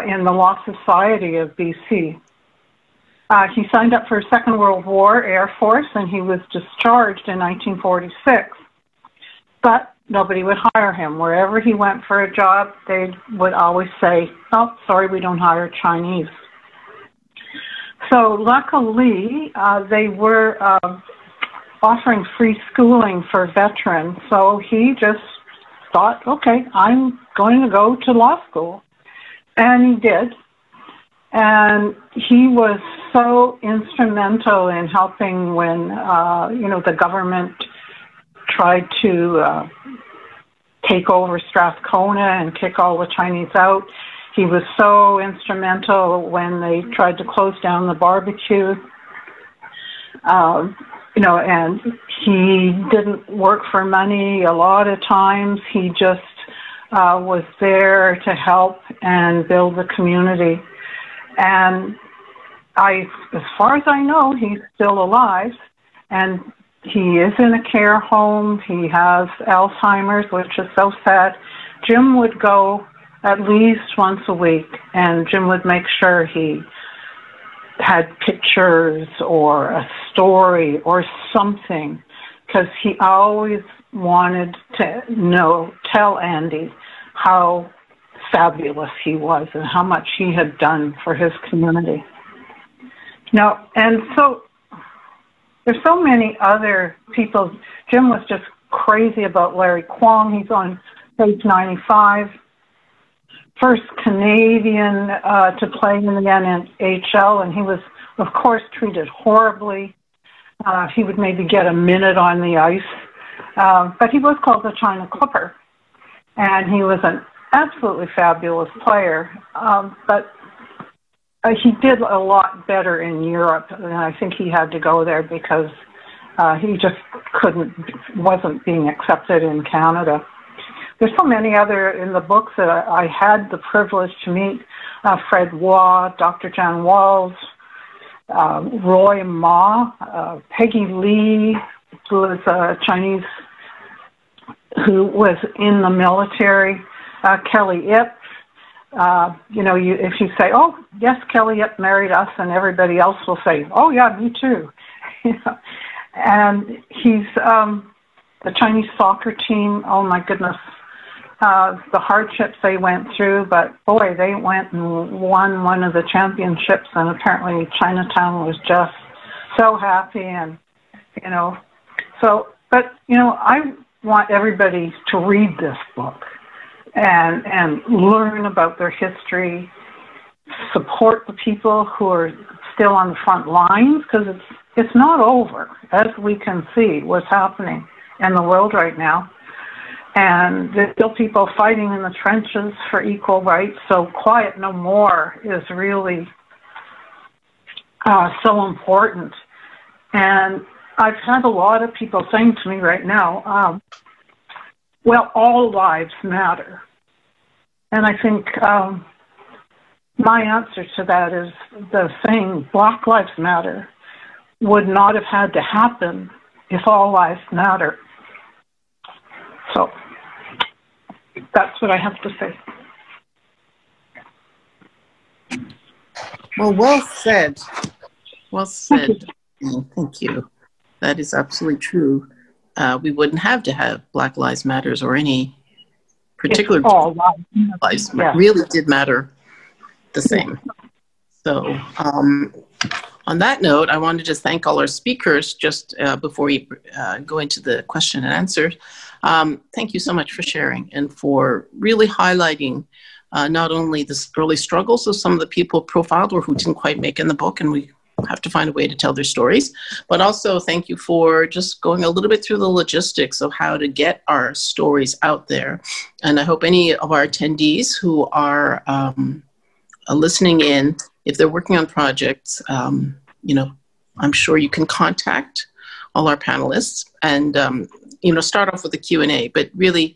in the Law Society of BC. He signed up for Second World War Air Force, and he was discharged in 1946. But nobody would hire him. Wherever he went for a job, they would always say, "Oh, sorry, we don't hire Chinese." So luckily, they were offering free schooling for veterans. So he just thought, okay, I'm going to go to law school. And he did. And he was so instrumental in helping when, the government tried to take over Strathcona and kick all the Chinese out. He was so instrumental when they tried to close down the barbecue. And he didn't work for money a lot of times. He just was there to help and build the community. And as far as I know, he's still alive, and he is in a care home. He has Alzheimer's, which is so sad. Jim would go at least once a week, and Jim would make sure he had pictures or a story or something, because he always wanted to tell Andy how fabulous he was and how much he had done for his community. Now, and so there's so many other people. Jim was just crazy about Larry Quang. He's on page 95. First Canadian to play in the NHL, and he was, of course, treated horribly. He would maybe get a minute on the ice, but he was called the China Clipper, and he was an absolutely fabulous player. But he did a lot better in Europe, and I think he had to go there because he just wasn't being accepted in Canada. There's so many other in the books that I had the privilege to meet. Fred Waugh, Dr. Jan Walls, Roy Ma, Peggy Lee, who was a Chinese who was in the military, Kelly Ip. If you say, oh, yes, Kelly Ip married us, and everybody else will say, oh, yeah, me too. And he's the Chinese soccer team, oh, my goodness. The hardships they went through, but boy, they went and won one of the championships, and apparently Chinatown was just so happy, and I want everybody to read this book and learn about their history, support the people who are still on the front lines, because it's not over, as we can see what's happening in the world right now. And there's still people fighting in the trenches for equal rights. So Quiet No More is really so important. And I've had a lot of people saying to me right now, well, all lives matter. And I think my answer to that is the saying, Black Lives Matter, would not have had to happen if all lives matter. So that's what I have to say. Well, well said. Well said. Thank you. That is absolutely true. We wouldn't have to have Black Lives Matters or any particular lives really did matter the same. So on that note, I want to just thank all our speakers just before we go into the question and answer. Thank you so much for sharing and for really highlighting not only the early struggles of some of the people profiled or who didn't quite make in the book, and we have to find a way to tell their stories, but also thank you for just going a little bit through the logistics of how to get our stories out there. And I hope any of our attendees who are listening in, if they're working on projects, I'm sure you can contact all our panelists and, start off with a Q&A, but really,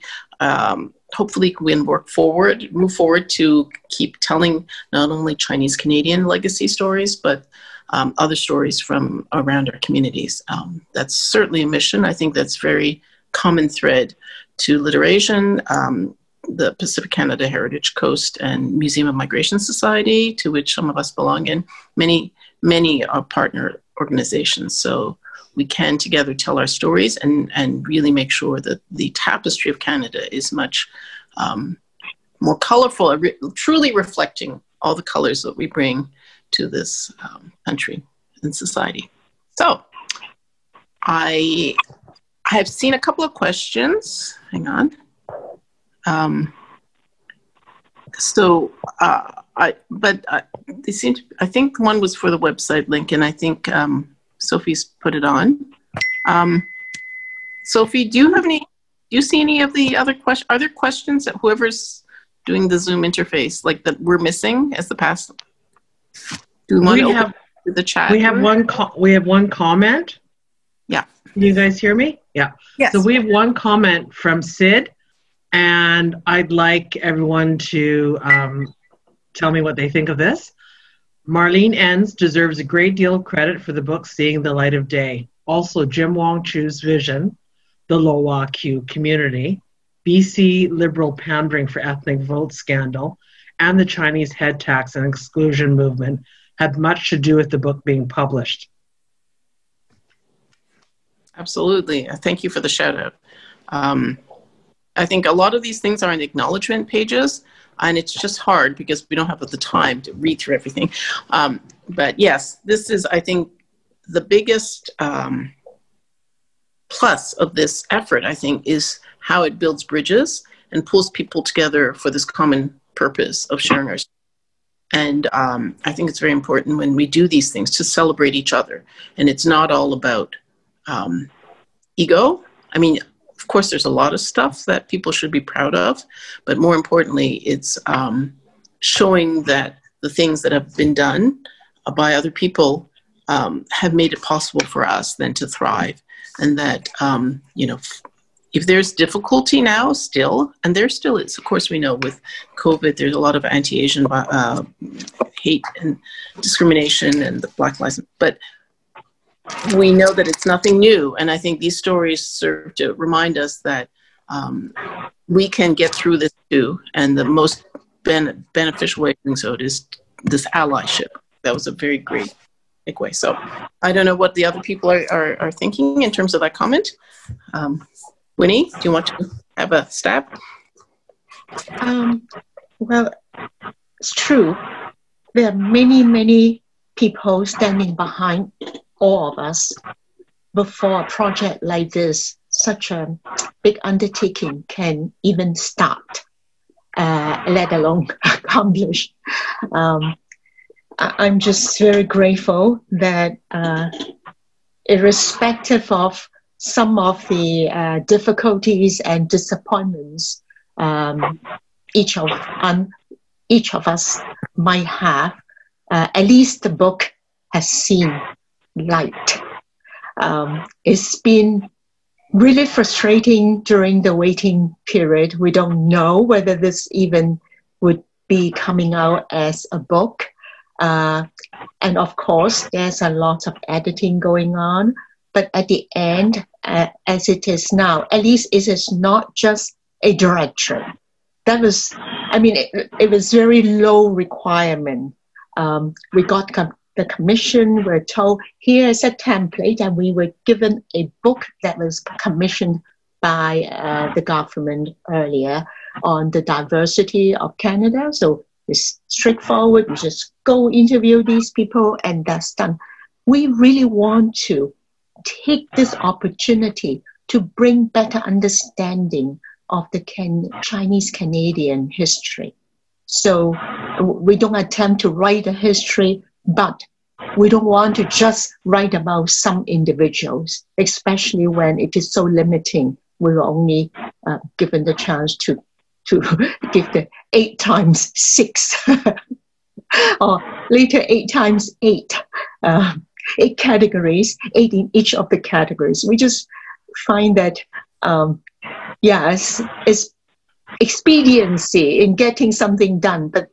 hopefully we can move forward to keep telling not only Chinese Canadian legacy stories, but other stories from around our communities. That's certainly a mission. I think that's very common thread to LiterASIAN, the Pacific Canada Heritage Coast and Museum of Migration Society, to which some of us belong in, many are partner organizations. So we can together tell our stories and really make sure that the tapestry of Canada is much more colorful, truly reflecting all the colors that we bring to this country and society. So I have seen a couple of questions. Hang on. They seem to, I think one was for the website link, and I think Sophie's put it on. Sophie, do you see any of the other questions? Are there questions that whoever's doing the Zoom interface, like that we're missing as the past? Do we want to open the chat? We have one comment. Yeah. You guys hear me? Yeah. Yes. So we have one comment from Sid, and I'd like everyone to tell me what they think of this. Marlene Enns deserves a great deal of credit for the book seeing the light of day. Also, Jim Wong Chu's vision, the Lowa Q community, BC Liberal pandering for ethnic vote scandal, and the Chinese head tax and exclusion movement had much to do with the book being published. Absolutely. Thank you for the shout out. I think a lot of these things are in the acknowledgement pages, and it's just hard because we don't have the time to read through everything. But yes, this is, I think, the biggest plus of this effort, I think, is how it builds bridges and pulls people together for this common purpose of sharing our story. And I think it's very important when we do these things to celebrate each other. And it's not all about ego. I mean, of course, there's a lot of stuff that people should be proud of, but more importantly, it's showing that the things that have been done by other people have made it possible for us then to thrive. And that, you know, if there's difficulty now still, and there still is, of course, we know with COVID, there's a lot of anti-Asian hate and discrimination and the Black Lives Matter, but we know that it's nothing new. And I think these stories serve to remind us that we can get through this too. And the most beneficial way of doing so is this allyship. That was a very great takeaway. So I don't know what the other people are thinking in terms of that comment. Winnie, do you want to have a stab? Well, it's true. There are many, many people standing behind all of us before a project like this, such a big undertaking, can even start, let alone accomplish. I'm just very grateful that irrespective of some of the difficulties and disappointments each of us might have, at least the book has seen light. It's been really frustrating during the waiting period. We don't know whether this even would be coming out as a book. And of course, there's a lot of editing going on. But at the end, as it is now, at least it is not just a direction. That was, I mean, it was very low requirement. We got the commission, we're told, here's a template, and we were given a book that was commissioned by the government earlier on the diversity of Canada. So it's straightforward, you just go interview these people and that's done. We really want to take this opportunity to bring better understanding of the Chinese-Canadian history. So we don't attempt to write a history, but we don't want to just write about some individuals, especially when it is so limiting. We were only given the chance to give the 8 times 6 or later 8 times 8. 8 categories, 8 in each of the categories. We just find that, yes, it's expediency in getting something done, but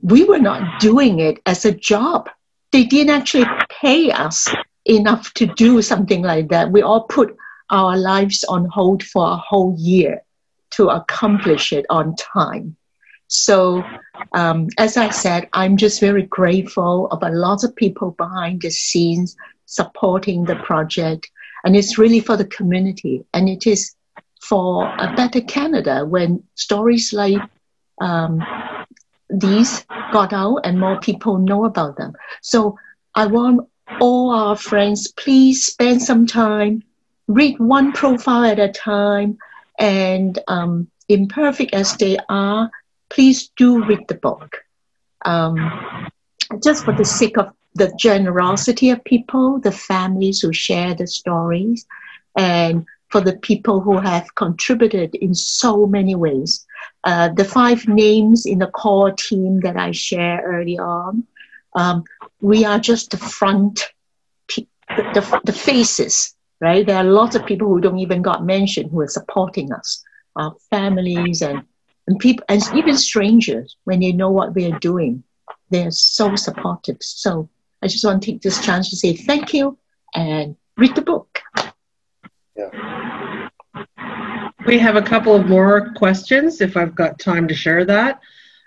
we were not doing it as a job. They didn't actually pay us enough to do something like that. We all put our lives on hold for a whole year to accomplish it on time. So, as I said, I'm just very grateful of a lot of people behind the scenes supporting the project. And it's really for the community. And it is for a better Canada when stories like these got out and more people know about them. So I want all our friends, please spend some time, read one profile at a time, and imperfect as they are, please do read the book. Just for the sake of the generosity of people, the families who share the stories, and for the people who have contributed in so many ways. The 5 names in the core team that I shared early on, we are just the front, the faces, right? There are lots of people who don't even got mentioned who are supporting us, our families and people, and even strangers when they know what we are doing. they're so supportive. So I just want to take this chance to say thank you and read the book. Yeah. We have a couple of more questions, if I've got time to share that.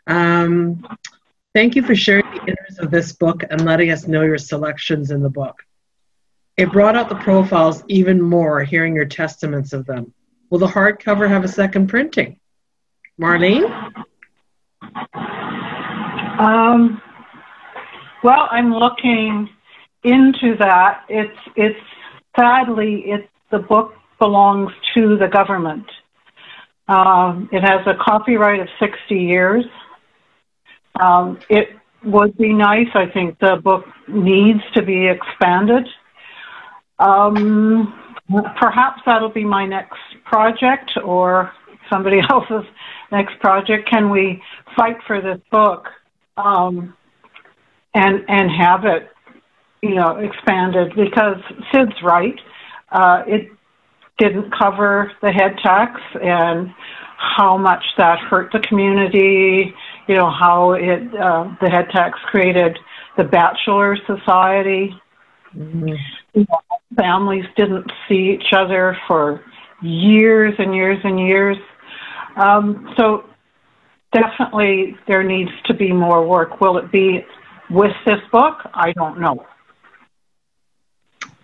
Thank you for sharing the innards of this book and letting us know your selections in the book. It brought out the profiles even more, hearing your testaments of them. Will the hardcover have a second printing? Marlene? Well, I'm looking into that. Sadly, the book belongs to the government. It has a copyright of 60 years. It would be nice. I think the book needs to be expanded. Perhaps that'll be my next project or somebody else's next project. Can we fight for this book and have it, expanded? Because Sid's right. It didn't cover the head tax and how much that hurt the community. How the head tax created the bachelor society. Mm-hmm. Families didn't see each other for years and years and years. So definitely there needs to be more work. Will it be with this book? I don't know.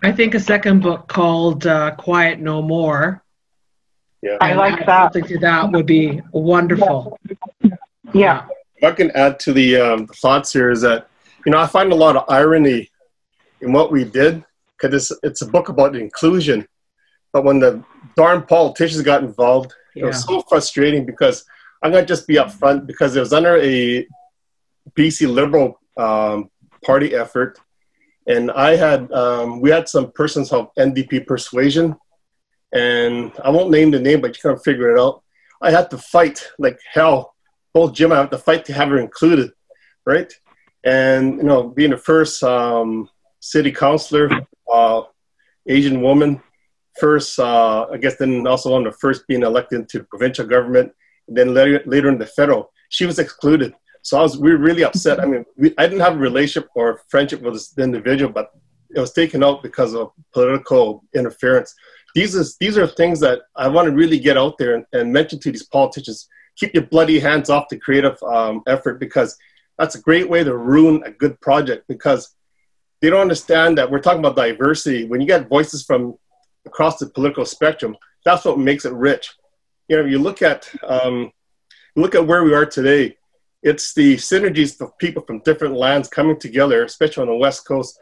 I think a second book called Quiet No More. Yeah, I like that. Something to that would be wonderful. Yeah. If I can add to the thoughts here is that, I find a lot of irony in what we did, because it's a book about inclusion. But when the darn politicians got involved, it was so frustrating, because I'm going to just be upfront, because it was under a BC Liberal Party effort. And we had some persons of NDP persuasion, and I won't name the name, but you can figure it out. I had to fight like hell. Both Jim, I have to fight to have her included, right? And, being the first city councillor, Asian woman, first, I guess then also one of the first being elected into provincial government, and then later in the federal, she was excluded. So we were really upset. I mean, I didn't have a relationship or friendship with this individual, but it was taken out because of political interference. These are things that I want to really get out there and mention to these politicians. Keep your bloody hands off the creative effort, because that's a great way to ruin a good project, because they don't understand that we're talking about diversity. When you get voices from across the political spectrum, that's what makes it rich. You look at where we are today. It's the synergies of people from different lands coming together, especially on the West Coast.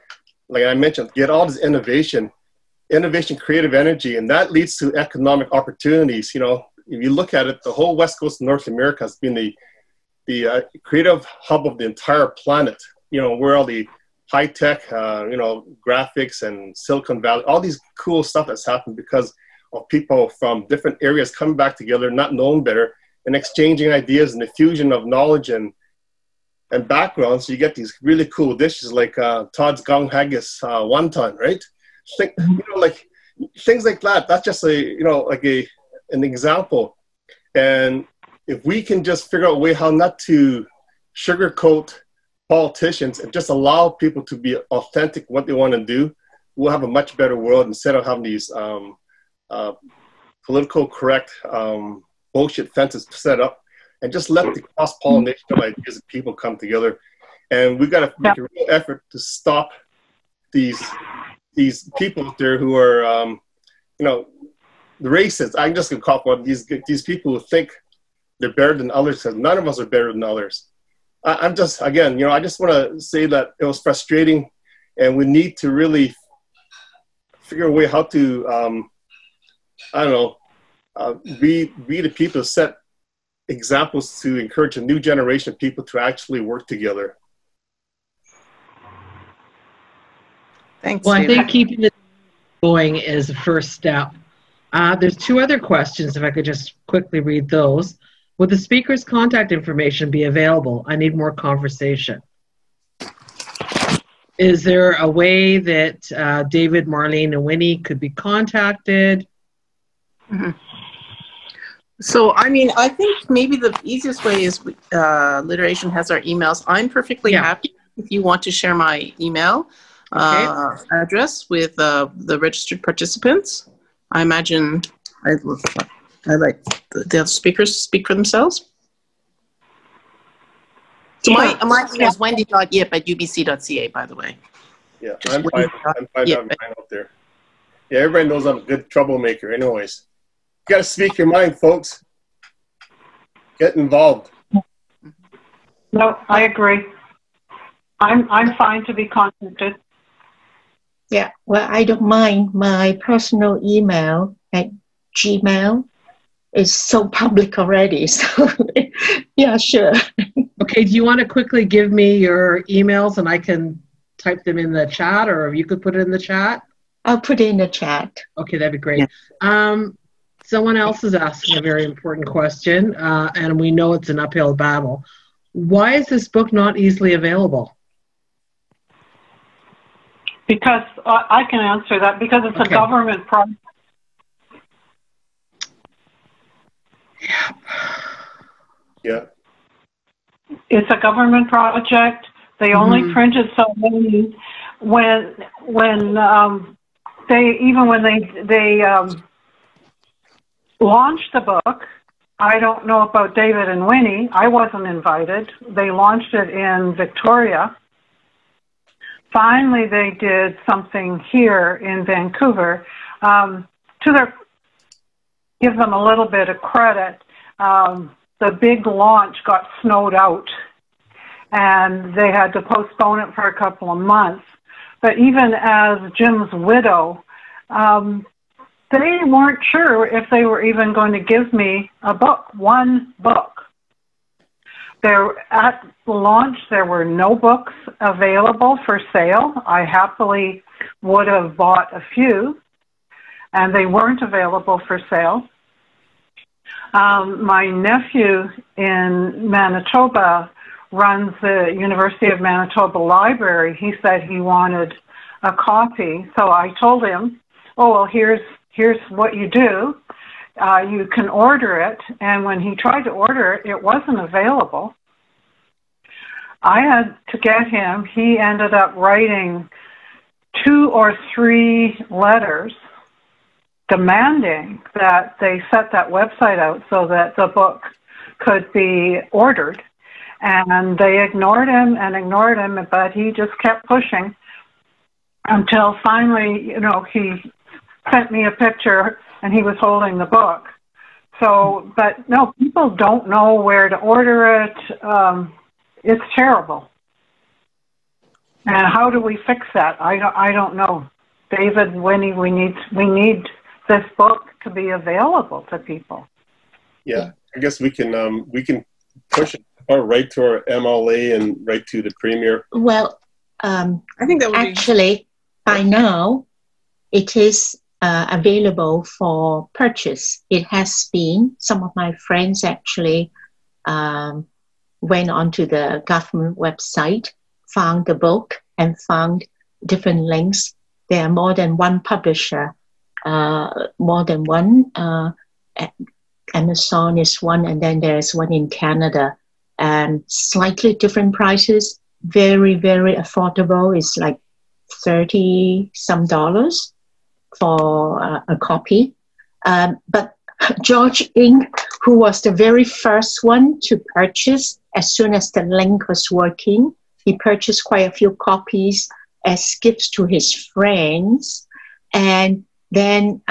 Like I mentioned, get all this innovation, creative energy, and that leads to economic opportunities. If you look at it, the whole West Coast of North America has been the creative hub of the entire planet. Where all the high tech, graphics and Silicon Valley, all these cool stuff that's happened because of people from different areas coming back together, not knowing better, and exchanging ideas and the fusion of knowledge and backgrounds. So you get these really cool dishes like Todd's Gong Haggis wonton, right? Like things like that. That's just an example. And if we can just figure out a way how not to sugarcoat politicians and just allow people to be authentic what they want to do, we'll have a much better world instead of having these political correct bullshit fences set up, and just let the cross-pollination of ideas of people come together. And we've got to make a real effort to stop these people out there who are, the racists. I'm just going to call for these people who think they're better than others, because none of us are better than others. I just want to say that it was frustrating, and we need to really figure a way how to, be the people to set examples to encourage a new generation of people to actually work together. Thanks. Well, David. I think keeping it going is the first step. There's two other questions, if I could just quickly read those. Would the speaker's contact information be available? I need more conversation. Is there a way that David, Marlene, and Winnie could be contacted? Mm-hmm. So, I mean, I think maybe the easiest way is LiterASIAN has our emails. I'm perfectly happy if you want to share my email address with the registered participants. I imagine I like the speakers speak for themselves. So my email is wendy.yip@ubc.ca, by the way. Yeah, I'm fine having mine out there. Yeah, everybody knows I'm a good troublemaker anyways. You got to speak your mind, folks. Get involved. No, I agree. I'm fine to be contacted. Yeah, well, I don't mind. My personal email at Gmail is so public already. So, yeah, sure. Okay, do you want to quickly give me your emails and I can type them in the chat, or if you could put it in the chat? I'll put it in the chat. Okay, that'd be great. Yeah. Someone else is asking a very important question, and we know it's an uphill battle. Why is this book not easily available? Because I can answer that, because it's a government project. Yeah. It's a government project. They only printed so many. When they launched the book, I don't know about David and Winnie. I wasn't invited. They launched it in Victoria. Finally, they did something here in Vancouver. Give them a little bit of credit. The big launch got snowed out, and they had to postpone it for a couple of months. But even as Jim's widow, they weren't sure if they were even going to give me a book, one book. At the launch, there were no books available for sale. I happily would have bought a few, and they weren't available for sale. My nephew in Manitoba runs the University of Manitoba Library. He said he wanted a copy, so I told him, oh, well, here's what you do. You can order it, and when he tried to order it, it wasn't available. I had to get him. He ended up writing 2 or 3 letters demanding that they set that website out so that the book could be ordered. And they ignored him and ignored him, but he just kept pushing until finally, he sent me a picture and he was holding the book. So, but no, people don't know where to order it. It's terrible. And how do we fix that? I don't know. David, Winnie, we need this book to be available to people. Yeah, I guess we can push it or write to our MLA and write to the Premier. Well, I think that would actually by now it is available for purchase. It has been. Some of my friends actually went onto the government website, found the book, and found different links. There are more than one publisher, more than one. Amazon is one, and then there's one in Canada. And slightly different prices, very, very affordable. It's like $30-some for a copy. But George Ng, who was the very first one to purchase as soon as the link was working, he purchased quite a few copies as gifts to his friends. And then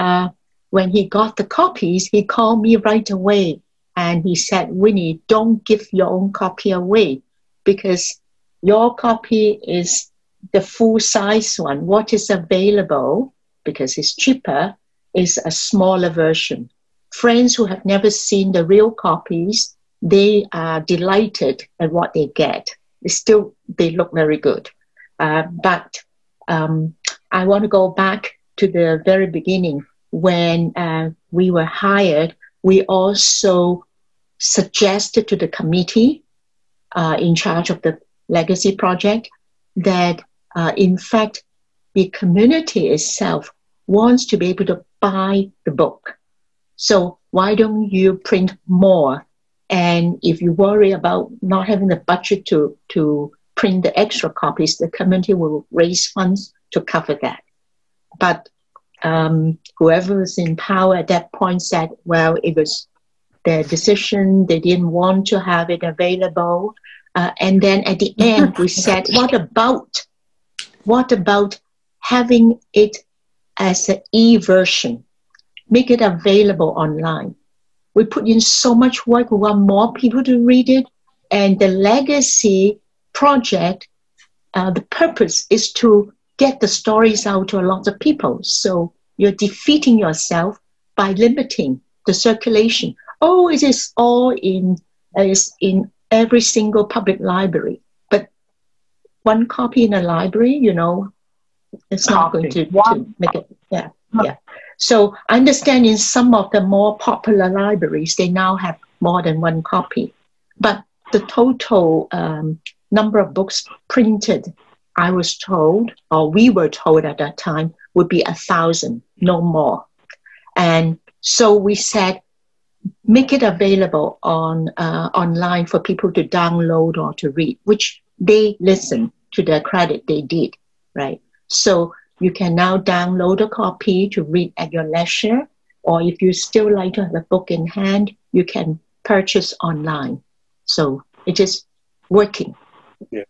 when he got the copies, he called me right away. And he said, Winnie, don't give your own copy away because your copy is the full-size one. What is available, because it's cheaper, is a smaller version. Friends who have never seen the real copies, they are delighted at what they get. They look very good. But I want to go back to the very beginning. When we were hired, we also suggested to the committee in charge of the Legacy project that, in fact, the community itself wants to be able to buy the book. So why don't you print more? And if you worry about not having the budget to print the extra copies, the community will raise funds to cover that. But whoever was in power at that point said, well, it was their decision. They didn't want to have it available. And then at the end, we said, what about having it as an e-version? Make it available online. We put in so much work. We want more people to read it. And the Legacy project, the purpose is to get the stories out to a lot of people. So you're defeating yourself by limiting the circulation. Oh, it is all in every single public library. But one copy in a library, you know, it's not going to make it. Yeah, yeah. So I understand in some of the more popular libraries, they now have more than one copy. But the total number of books printed, I was told, or we were told at that time, would be 1,000, no more. And so we said, make it available on online for people to download or to read, which they listened, to their credit, they did, right? So you can now download a copy to read at your leisure, or if you still like to have a book in hand, you can purchase online. So it is working. Yeah.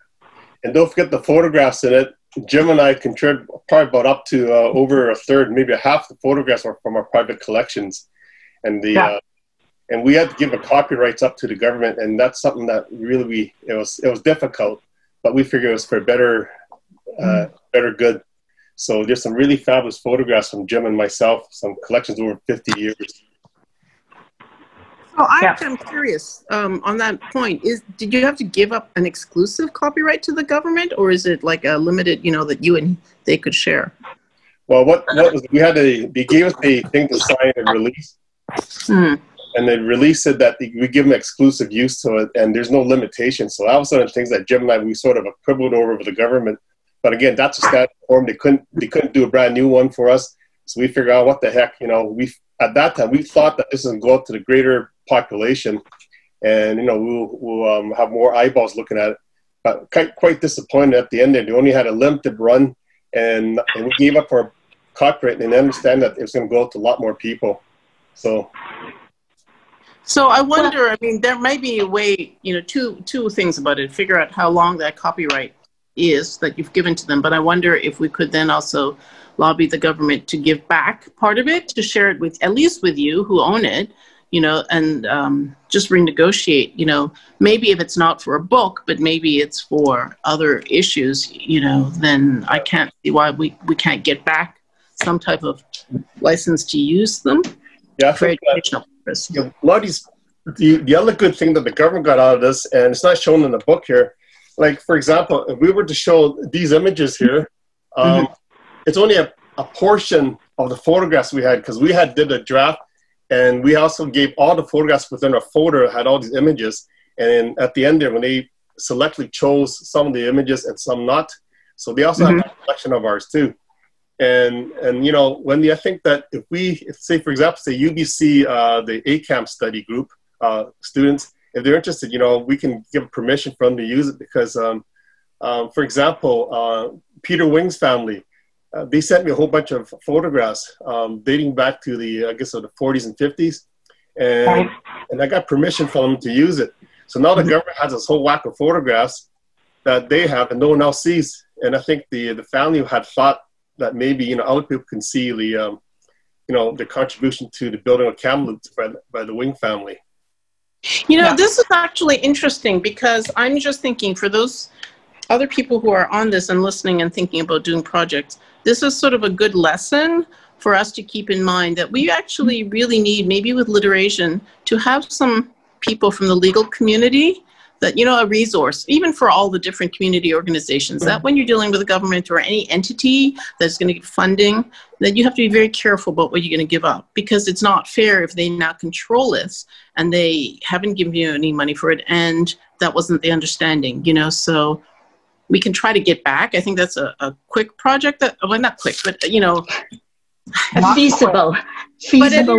And don't forget the photographs in it. Jim and I contributed probably about up to over a third, maybe half the photographs are from our private collections. And and we had to give the copyrights up to the government, and that's something that really it was difficult, but we figured it was for better good. So there's some really fabulous photographs from Jim and myself, some collections over 50 years. So I'm curious on that point. Did you have to give up an exclusive copyright to the government, or is it like a limited, you know, that you and they could share? Well, what was they gave us a thing to sign and release, and the release said that we give them exclusive use to it, and there's no limitation. So that was sort of things that Jim and I we sort of quibbled over with the government. But again, that's a standard form. They couldn't do a brand new one for us. So we figured out what the heck, you know. At that time we thought that this would go out to the greater population, and you know we'll have more eyeballs looking at it. But quite disappointed at the end there. They only had a limited run, and we gave up our copyright, and they understand that it was going to go out to a lot more people. So I wonder. I mean, there may be a way. You know, two things about it. Figure out how long that copyright is that you've given to them. But I wonder if we could then also lobby the government to give back part of it, to share it with, at least with you who own it, you know, and just renegotiate, you know, maybe if it's not for a book, but maybe it's for other issues, you know, then I can't see why we can't get back some type of license to use them for educational purpose. A lot of these, the other good thing that the government got out of this, and it's not shown in the book here, like, for example, if we were to show these images here, it's only a portion of the photographs we had, because we did a draft, and we also gave all the photographs within our folder, had all these images, and at the end there, when they selectively chose some of the images and some not, so they also have a collection of ours too. And you know, Wendy, I think that if say, for example, say UBC, the ACAM study group students, if they're interested, you know, we can give permission for them to use it, because, for example, Peter Wing's family, they sent me a whole bunch of photographs dating back to the, I guess, the 40s and 50s, and I got permission from them to use it. So now the government has this whole whack of photographs that they have and no one else sees. And I think the family had thought that maybe, you know, other people can see the, you know, the contribution to the building of Kamloops by the Wing family. You know, this is actually interesting, because I'm just thinking for those other people who are on this and listening and thinking about doing projects, this is sort of a good lesson for us to keep in mind, that we actually really need, maybe with LiterASIAN, to have some people from the legal community that, you know, a resource, even for all the different community organizations, that when you're dealing with the government or any entity that's going to get funding, that you have to be very careful about what you're going to give up, because it's not fair if they now control this and they haven't given you any money for it, and that wasn't the understanding, you know. So we can try to get back. I think that's a quick project that, well, not quick, but, you know, a feasible,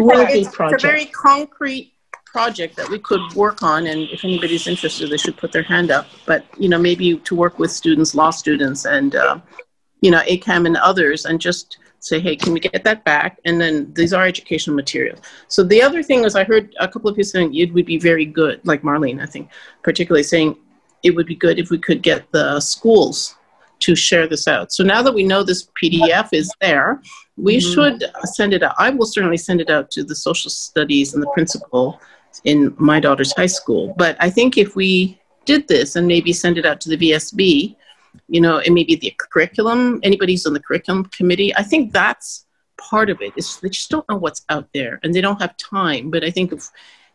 worthy project. It's a very concrete project that we could work on, and if anybody's interested, they should put their hand up. But, you know, maybe to work with students, law students, and, you know, ACAM and others, and just say, hey, can we get that back? And then these are educational material. So the other thing was, I heard a couple of people saying it would be very good, like Marlene, I think, particularly saying it would be good if we could get the schools to share this out. So now that we know this PDF is there, we should send it out. I will certainly send it out to the social studies and the principal in my daughter's high school. But I think if we did this and maybe send it out to the VSB, you know, and maybe the curriculum, anybody who's on the curriculum committee, I think that's part of it. Is they just don't know what's out there and they don't have time. But I think if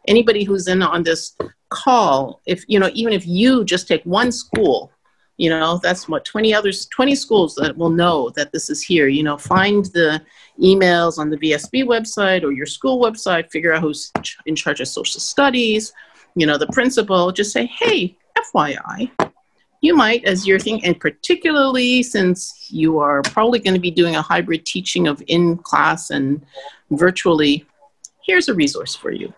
anybody who's in on this call, if, you know, even if you just take one school, you know, that's what, 20 schools that will know that this is here. You know, find the emails on the VSB website or your school website, figure out who's in charge of social studies, you know, the principal, just say, hey, FYI, you might, as you're thinking, and particularly since you are probably going to be doing a hybrid teaching of in class and virtually, here's a resource for you.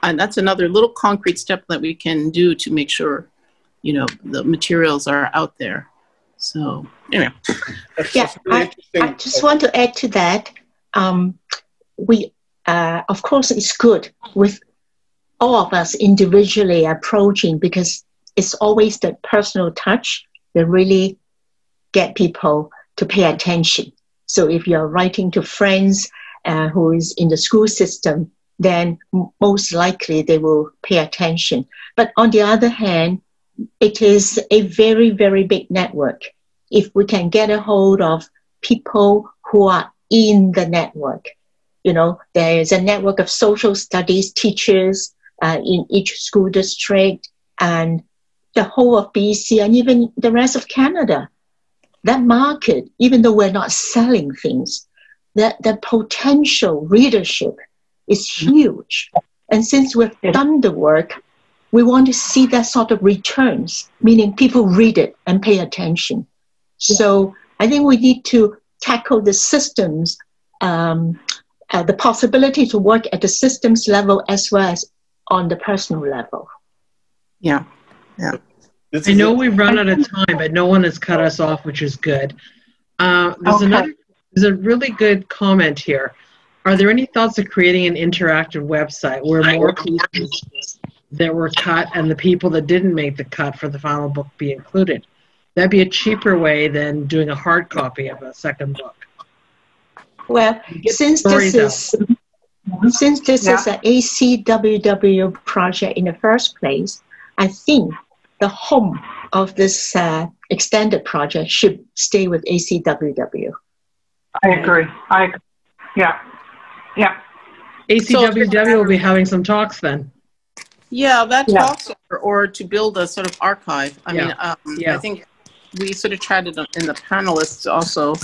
And that's another little concrete step that we can do to make sure, you know, the materials are out there. So, anyway. Yeah, I just want to add to that. Of course, it's good with all of us individually approaching, because it's always the personal touch that really get people to pay attention. So if you're writing to friends who is in the school system, then most likely they will pay attention. But on the other hand, it is a very, very big network. If we can get a hold of people who are in the network, you know, there is a network of social studies teachers in each school district and the whole of BC and even the rest of Canada. That market, even though we're not selling things, the potential readership is huge. And since we've done the work, we want to see that sort of returns, meaning people read it and pay attention. So I think we need to tackle the systems, the possibility to work at the systems level as well as on the personal level. Yeah. Yeah. I know we've run out of time, but no one has cut us off, which is good. There's a really good comment here. Are there any thoughts of creating an interactive website where more pieces that were cut and the people that didn't make the cut for the final book be included? That'd be a cheaper way than doing a hard copy of a second book. Well, since this is an ACWW project in the first place, I think the home of this extended project should stay with ACWW. I agree. Yeah. ACWW will be having some talks then. Yeah, that talks or to build a sort of archive. I mean, yeah. I think we sort of chatted in the panelists also.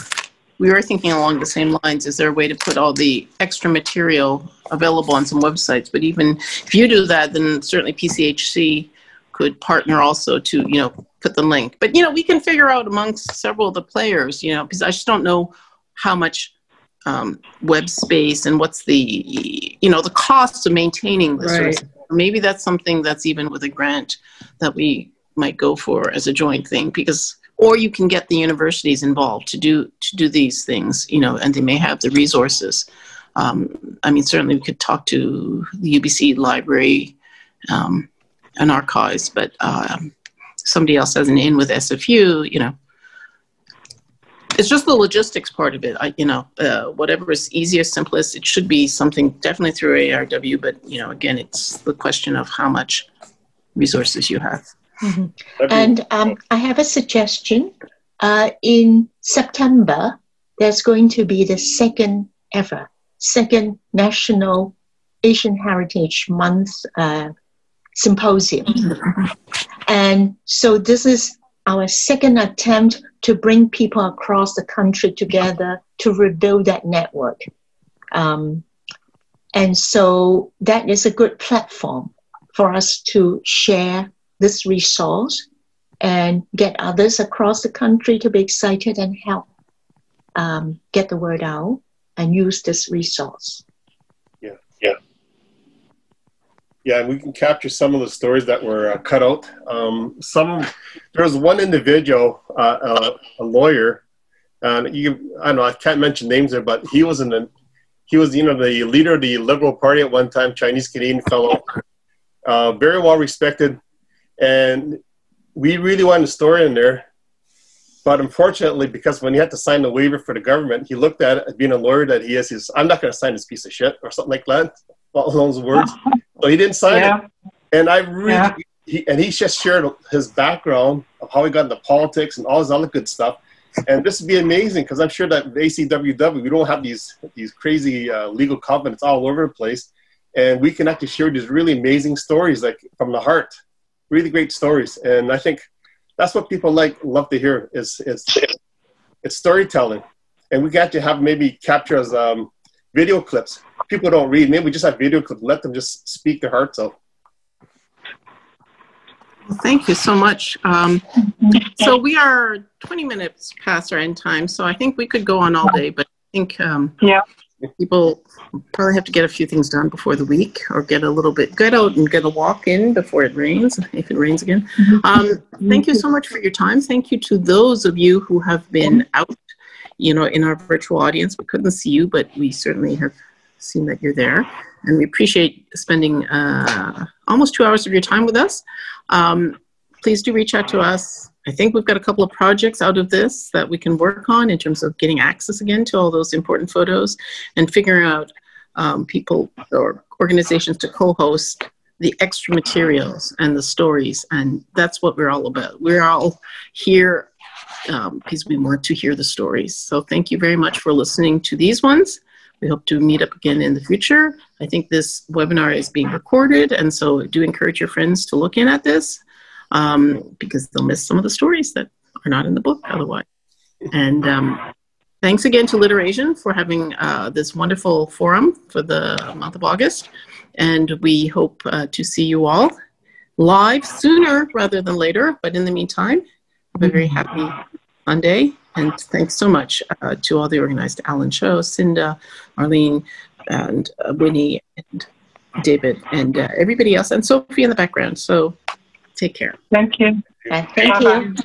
We were thinking along the same lines. Is there a way to put all the extra material available on some websites? But even if you do that, then certainly PCHC could partner also to, you know, put the link. But, you know, we can figure out amongst several of the players, you know, because I just don't know how much web space and what's the, you know, the cost of maintaining this sort of stuff. Maybe that's something that's even with a grant that we might go for as a joint thing, because, or you can get the universities involved to do these things, you know, and they may have the resources. I mean, certainly we could talk to the UBC library and archives, but somebody else has an in with SFU, you know. It's just the logistics part of it. Whatever is easiest, simplest, it should be something definitely through ARW, but, you know, again, it's the question of how much resources you have. Mm-hmm. And I have a suggestion. In September, there's going to be the second National Asian Heritage Month symposium. And so this is our second attempt to bring people across the country together to rebuild that network. And so that is a good platform for us to share this resource and get others across the country to be excited and help get the word out. and use this resource. Yeah, and we can capture some of the stories that were cut out. There was one individual, a lawyer, and I don't know, I can't mention names there, but he was the leader of the Liberal Party at one time, Chinese Canadian fellow, very well respected, and we really wanted a story in there. But unfortunately, because when he had to sign the waiver for the government, he looked at it, being a lawyer that he is, I'm not going to sign this piece of shit, or something like that, all those words. So he didn't sign it. And I really, he just shared his background of how he got into politics and all this other good stuff. And this would be amazing, because I'm sure that the ACWW, we don't have these crazy legal covenants all over the place. And we can actually share these really amazing stories, like from the heart, really great stories. And I think that's what people love to hear is it's storytelling. And we got to have maybe capture as video clips. People don't read. Maybe we just have video clips. Let them just speak their hearts out. Well, thank you so much. So we are 20 minutes past our end time, so I think we could go on all day, but I think people probably have to get a few things done before the week, or get out and get a walk in before it rains, if it rains again. Thank you so much for your time. Thank you to those of you who have been out, in our virtual audience. We couldn't see you, but we certainly have seen that you're there, and we appreciate spending almost 2 hours of your time with us. Please do reach out to us. I think we've got a couple of projects out of this that we can work on in terms of getting access again to all those important photos, and figuring out people or organizations to co-host the extra materials and the stories. And that's what we're all about. We're all here because we want to hear the stories. So thank you very much for listening to these ones. We hope to meet up again in the future. I think this webinar is being recorded, and so do encourage your friends to look in at this, because they'll miss some of the stories that are not in the book otherwise. And thanks again to LiterASIAN for having this wonderful forum for the month of August. And we hope to see you all live sooner rather than later. But in the meantime, have a very happy Monday. And thanks so much to all the organized, Alan Cho, Cinda, Arlene, and Winnie, and David, and everybody else, and Sophie in the background. So take care. Thank you. Thank you.